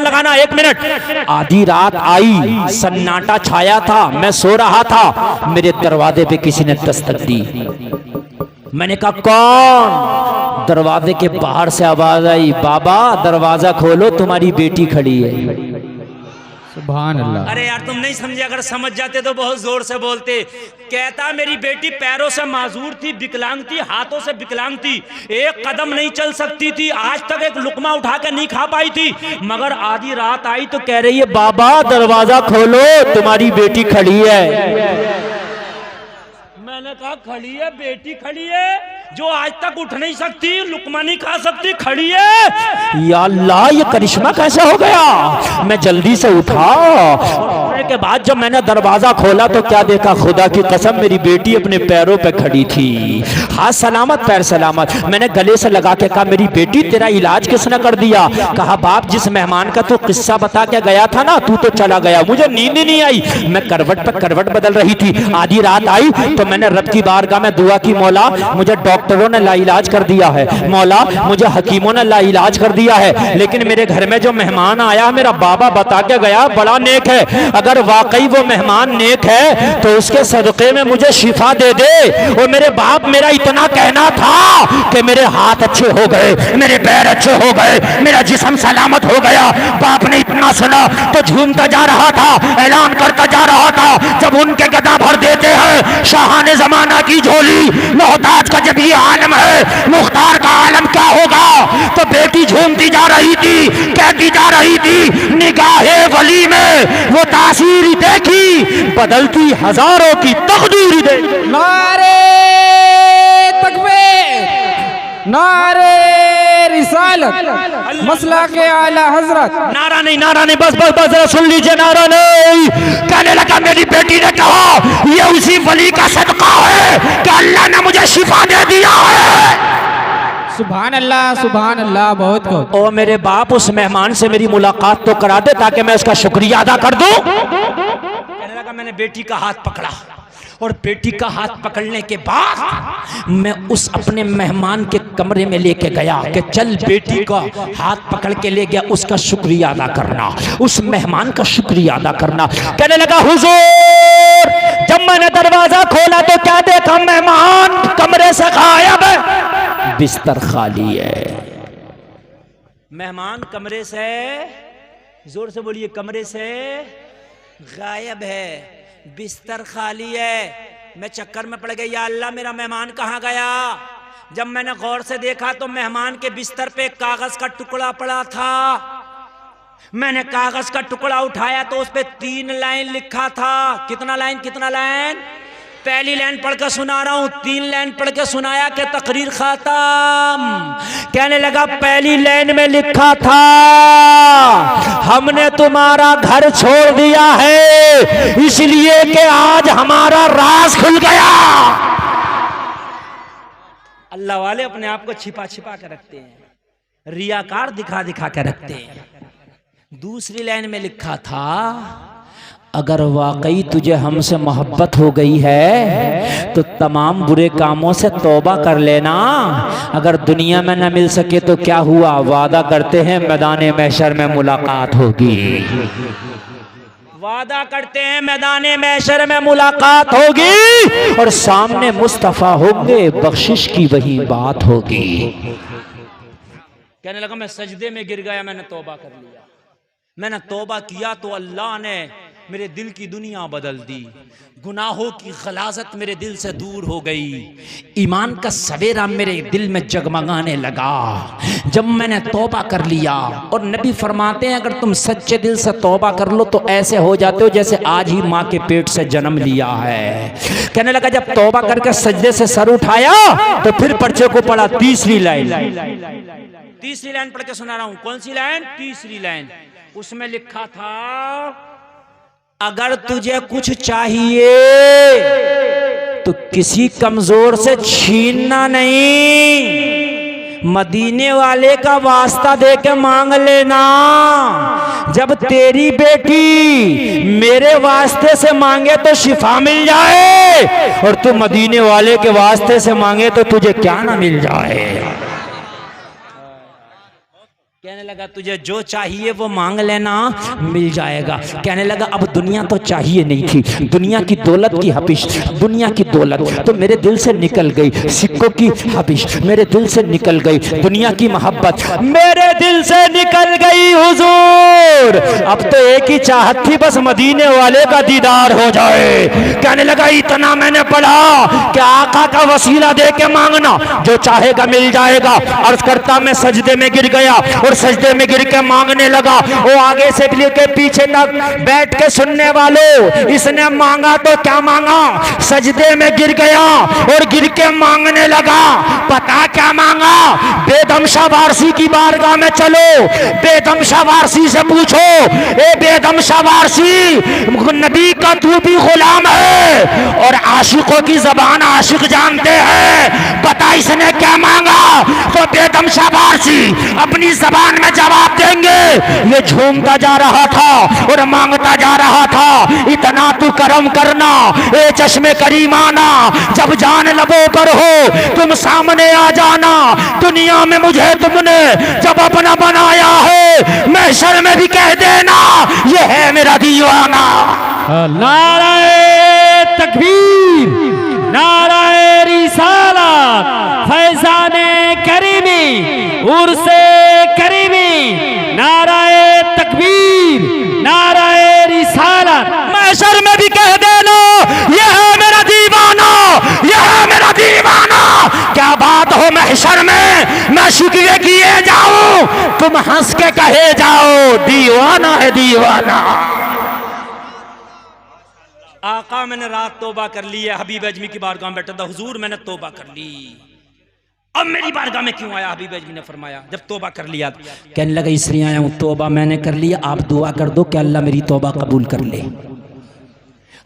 लगाना 1 मिनट। आधी रात आई, सन्नाटा छाया था, मैं सो रहा था, मेरे दरवाजे पे किसी ने दस्तक दी। मैंने कहा कौन? दरवाजे के बाहर से आवाज आई, बाबा दरवाजा खोलो तुम्हारी बेटी खड़ी है। सुभान अल्लाह। अरे यार तुम नहीं समझे, अगर समझ जाते तो बहुत जोर से बोलते। कहता मेरी बेटी पैरों से माजूर थी, विकलांग थी, हाथों से विकलांग थी, एक कदम नहीं चल सकती थी, आज तक एक लुकमा उठा के नहीं खा पाई थी, मगर आधी रात आई तो कह रही है बाबा दरवाजा खोलो तुम्हारी बेटी खड़ी है। मैंने कहा खड़ी है बेटी, खड़ी है जो आज तक उठ नहीं सकती, लुकमा नहीं खा सकती, खड़ी है। या अल्लाह ये करिश्मा कैसे हो गया? मैं जल्दी से उठा, उठने के बाद जब मैंने दरवाजा खोला तो क्या देखा, खुदा की कसम मेरी बेटी अपने पैरों पे खड़ी थी, हाथ सलामत पैर सलामत। मैंने गले से लगा के कहा मेरी बेटी तेरा इलाज किसने कर दिया? कहा बाप जिस मेहमान का तू किस्सा बता के गया था ना, तू तो चला गया, मुझे नींद ही नहीं आई, मैं करवट पे करवट बदल रही थी। आधी रात आई तो मैंने रब की बारगाह में दुआ की, मौला मुझे डॉक्टरों ने लाइलाज कर दिया है, मौला मुझे हकीमों ने लाइलाज कर दिया है, लेकिन मेरे घर में जो मेहमान आया मेरा बाबा बता के गया बड़ा नेक है, अगर वाकई वो मेहमान नेक है तो उसके सदक़े में मुझे शिफा दे दे। और मेरे बाप मेरा इतना कहना था कि मेरे हाथ अच्छे हो गए, मेरे पैर अच्छे हो गए, मेरा जिस्म सलामत हो गया। बाप ने इतना सुना तो झूमता जा रहा था, ऐलान करता जा रहा था, जब उनके गदा भर देते हैं शाहाने जमाना की झोली, मोहताज का जब ये आलम है, मुख्तार का आलम क्या होगा? तो बेटी झूमती जा रही थी, कहती जा रही थी निगाहे वली में वो तासीर देखी, बदलती हजारों की तकदीर देखी। नारे तकबीर, नारे रिसालत, मसला के आला हजरत। नारा नहीं, बस जरा सुन लीजिए, नारा नहीं। कहने लगा मेरी बेटी ने कहा ये उसी वली का सदका है कि अल्लाह ने मुझे शिफा दे दिया है। सुभान अल्लाह, बहुत खूब। ओ मेरे बाप उस मेहमान से मेरी मुलाकात तो करा दे ताकि मैं उसका शुक्रिया अदा कर दूं। कहने लगा मैंने बेटी का हाथ पकड़ा, और बेटी का हाथ पकड़ने के बाद मैं उस अपने मेहमान के कमरे में लेके गया कि चल बेटी का हाथ पकड़ के ले गया, उसका शुक्रिया अदा करना, उस मेहमान का शुक्रिया अदा करना। कहने लगा हुजूर जब मैंने दरवाजा खोला तो क्या देखा, मेहमान कमरे से गायब है, बिस्तर खाली है। मेहमान कमरे से, जोर से बोलिए, कमरे से गायब है, बिस्तर खाली है। मैं चक्कर में पड़ गया, या अल्लाह मेरा मेहमान कहाँ गया? जब मैंने गौर से देखा तो मेहमान के बिस्तर पे एक कागज का टुकड़ा पड़ा था। मैंने कागज का टुकड़ा उठाया तो उस पे 3 लाइन लिखा था। कितना लाइन? पहली लाइन पढ़ के सुना रहा हूं, 3 लाइन पढ़ के सुनाया कि तकरीर खत्म। कहने लगा पहली लाइन में लिखा था, हमने तुम्हारा घर छोड़ दिया है इसलिए कि आज हमारा राज खुल गया। अल्लाह वाले अपने आप को छिपा छिपा के रखते हैं, रियाकार दिखा दिखा के रखते हैं। दूसरी लाइन में लिखा था, अगर वाकई तुझे हमसे मोहब्बत हो गई है तो तमाम बुरे कामों से तौबा कर लेना। अगर दुनिया में न मिल सके तो क्या हुआ, वादा करते हैं मैदान महशर में मुलाकात होगी। वादा करते हैं मैदान महशर में मुलाकात होगी और सामने मुस्तफा होंगे, बख्शिश की वही बात होगी। कहने लगा मैं सजदे में गिर गया, मैंने तौबा कर लिया। मैंने तौबा किया तो अल्लाह ने मेरे दिल की दुनिया बदल दी, गुनाहों की गलाजत मेरे दिल से दूर हो गई, ईमान का सवेरा मेरे दिल में जगमगाने लगा जब मैंने तौबा कर लिया। और नबी फरमाते हैं अगर तुम सच्चे दिल से तौबा कर लो तो ऐसे हो जाते हो जैसे आज ही माँ के पेट से जन्म लिया है। कहने लगा जब तौबा करके सजदे से सर उठाया तो फिर पर्चे को पढ़ा। तीसरी लाइन पढ़ के सुना रहा हूं। कौन सी लाइन? तीसरी लाइन। उसमें लिखा था, अगर तुझे कुछ चाहिए तो किसी कमजोर से छीनना नहीं, मदीने वाले का वास्ता दे के मांग लेना। जब तेरी बेटी मेरे वास्ते से मांगे तो शिफा मिल जाए और तू मदीने वाले के वास्ते से मांगे तो तुझे क्या ना मिल जाए। कहने लगा तुझे जो चाहिए वो मांग लेना, मिल जाएगा। कहने लगा अब दुनिया तो चाहिए नहीं थी, दुनिया की दौलत की हबिश, दुनिया की दौलत तो मेरे दिल से निकल गई, सिक्कों की हबिश मेरे दिल से निकल गई, दुनिया की मोहब्बत मेरे दिल से निकल गई हुजूर। अब तो एक ही चाहत थी बस मदीने वाले का दीदार हो जाए। कहने लगा इतना मैंने पढ़ा कि आका का वसीला दे के मांगना, जो चाहेगा मिल जाएगा। अर्ज करता मैं सजदे में गिर गया और सजदे में गिर के मांगने लगा। वो आगे से लेके पीछे तक बैठ के सुनने वालों, इसने मांगा तो क्या मांगा, सजदे में गिर गया और गिर के मांगने लगा। पता क्या मांगा? बेदम शाह वारसी की बारगाह में चलो, बेदम शाह वारसी से पूछो, ए बेदम शाह वारसी नबी का तू भी गुलाम है और आशिकों की जबान आशिक जानते हैं, पता इसने क्या मांगा? तो बेदम शाह वारसी अपनी जबान में जवाब देंगे। ये झूमता जा रहा था और मांगता जा रहा था, इतना तू करम करना ए चश्मे करीमाना, जब जान लबों पर हो तुम सामने आ जाना। दुनिया में मुझे तुमने जब अपना बनाया है, महशर में भी कह देना ये है मेरा दीवाना। नाराए तकबीर, नाराए रिसालत, फैजाने करीमी, उर्से करीमी, नाराए तकबीर, नाराए रिसालत। महशर में भी कह देना ये है मेरा दीवाना, ये है मेरा दीवाना। क्या बात हो महशर में मैं शिकवे किए जाऊं, तुम हंस के कहे जाओ दीवाना है दीवाना। आका मैंने रात तौबा कर ली है, हबीब अजमी की बारगाह में बैठा था, हुजूर मैंने तौबा कर ली, अब मेरी बारगाह में क्यों आया? हबीब अजमी ने फरमाया जब तौबा कर लिया। कहने लगा इसलिए आया हूं, तौबा मैंने कर लिया, आप दुआ कर दो कि अल्लाह मेरी तौबा कबूल कर ले।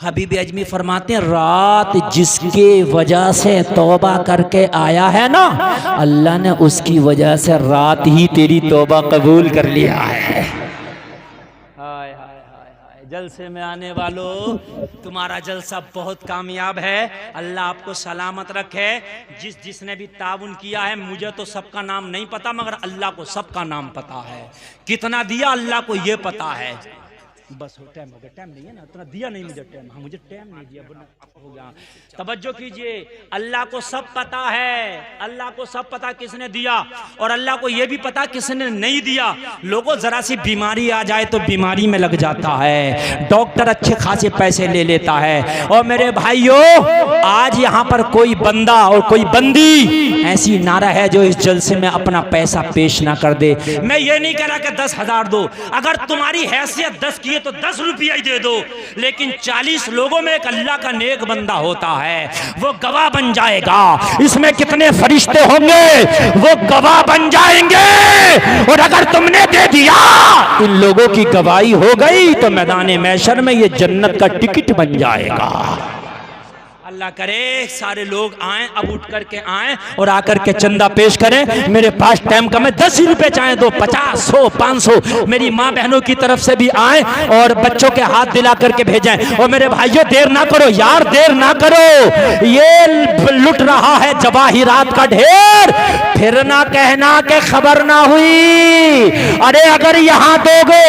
हबीब अजमी फरमाते हैं रात जिसके वजह से तौबा करके आया है ना, अल्लाह ने उसकी वजह से रात ही तेरी तौबा कबूल कर लिया है। जलसे में आने वालों, तुम्हारा जलसा बहुत कामयाब है, अल्लाह आपको सलामत रखे। जिसने भी ताउन किया है, मुझे तो सबका नाम नहीं पता मगर अल्लाह को सबका नाम पता है। कितना दिया अल्लाह को ये पता है। बस हो टाइम हो गया, टाइम नहीं है ना, उतना दिया नहीं मुझे टाइम, हाँ मुझे टाइम नहीं दिया, बोला हो गया। तवज्जो कीजिए, अल्लाह को सब पता है, अल्लाह को सब पता किसने दिया और अल्लाह को यह भी पता किसने नहीं दिया। लोगों जरा सी बीमारी आ जाए तो बीमारी में लग जाता है, डॉक्टर अच्छे खासे पैसे ले लेता है। और मेरे भाइयों, आज यहाँ पर कोई बंदा और कोई बंदी ऐसी नारा है जो इस जलसे में अपना पैसा पेश ना कर दे। मैं ये नहीं कह रहा कि 10,000 दो, अगर तुम्हारी हैसियत 10 की है तो 10 रुपया ही दे दो, लेकिन 40 लोगों में एक अल्लाह का नेक बंदा होता है, वो गवाह बन जाएगा। इसमें कितने फरिश्ते होंगे, वो गवाह बन जाएंगे। और अगर तुमने दे दिया, इन लोगों की गवाही हो गई तो मैदान महशर में ये जन्नत का टिकट बन जाएगा। अल्लाह करे सारे लोग आए, अब उठ करके आए और आकर के चंदा पेश करें। मेरे पास टाइम कम है, 10 ही रुपए चाहे दो, 50, 100, 500 मेरी माँ बहनों की तरफ से भी आए और बच्चों के हाथ दिला करके भेजें। और मेरे भाइयों, देर ना करो यार, देर ना करो, ये लुट रहा है जवाहिरात का ढेर, फिर ना कहना कि खबर ना हुई। अरे अगर यहाँ दोगे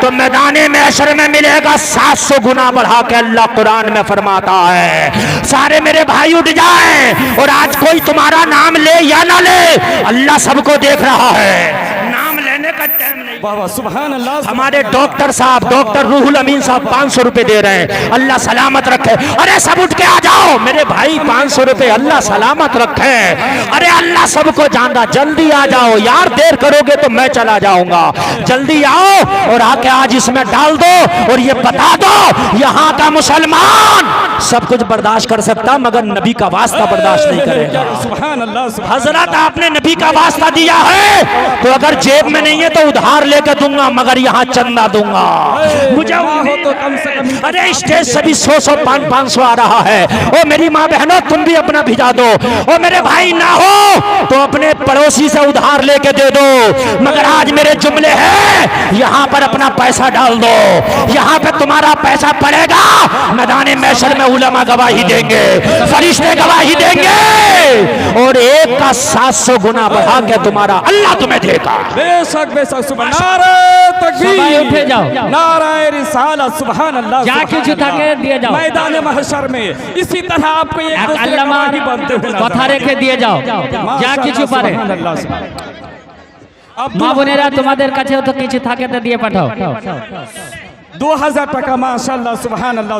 तो मैदान महशर में मिलेगा 700 गुना बढ़ा के, अल्लाह कुरान में फरमाता है। सारे मेरे भाई उठ जाएं, और आज कोई तुम्हारा नाम ले या ना ले, अल्लाह सबको देख रहा है, नाम लेने का टाइम नहीं। बाबा सुभान अल्लाह। हमारे डॉक्टर साहब, डॉक्टर रूहुल अमीन साहब 500 रुपए दे रहे हैं, अल्लाह सलामत रखे। अरे सब उठ के आ जाओ मेरे भाई, 500 रुपए, अल्लाह सलामत रखे। अरे अल्लाह सबको जानता, जल्दी आ जाओ यार, देर करोगे तो मैं चला जाऊंगा। जल्दी आओ और आके आज इसमें डाल दो, और ये बता दो, यहाँ का मुसलमान सब कुछ बर्दाश्त कर सकता मगर नबी का वास्ता बर्दाश्त नहीं करेगा। सुभान अल्लाह। हजरत आपने नबी का वास्ता दिया है, तो अगर जेब में नहीं है तो उधार लेकर दूंगा, मगर यहाँ चंदा दूंगा। मुझे हो तो कम से कम। अरे स्टेज से भी 100, 500 आ रहा है। ओ मेरी माँ बहनों, तुम भी अपना भिजा दो। ओ मेरे भाई, ना हो तो अपने पड़ोसी से उधार लेके दे दो, मगर आज मेरे जुमले हैं, यहाँ पर अपना पैसा डाल दो। यहाँ पे तुम्हारा पैसा पड़ेगा, मैदान महशर में उलमा गवाही देंगे, फरिश्ते गवाही देंगे, और एक का 700 गुना बढ़ा के तुम्हारा अल्लाह तुम्हें देगा। बेशक बेशक। सुभान नारे तकबीर, उठे जाओ, नारे रिसालत, सुभान अल्लाह। जाके उठा के दिए जाओ मैदान महशर में इसी तरह आपको एक दूसरे का गवाही बनते हुए कथा रेखे দিয়ে যাও, যা কিছু পারে। মা বোনেরা, তোমাদের কাছেও তো কিছু থাকে তো দিয়ে পাঠাও। 2000 টাকা, মাশাআল্লাহ, সুবহান अल्लाह।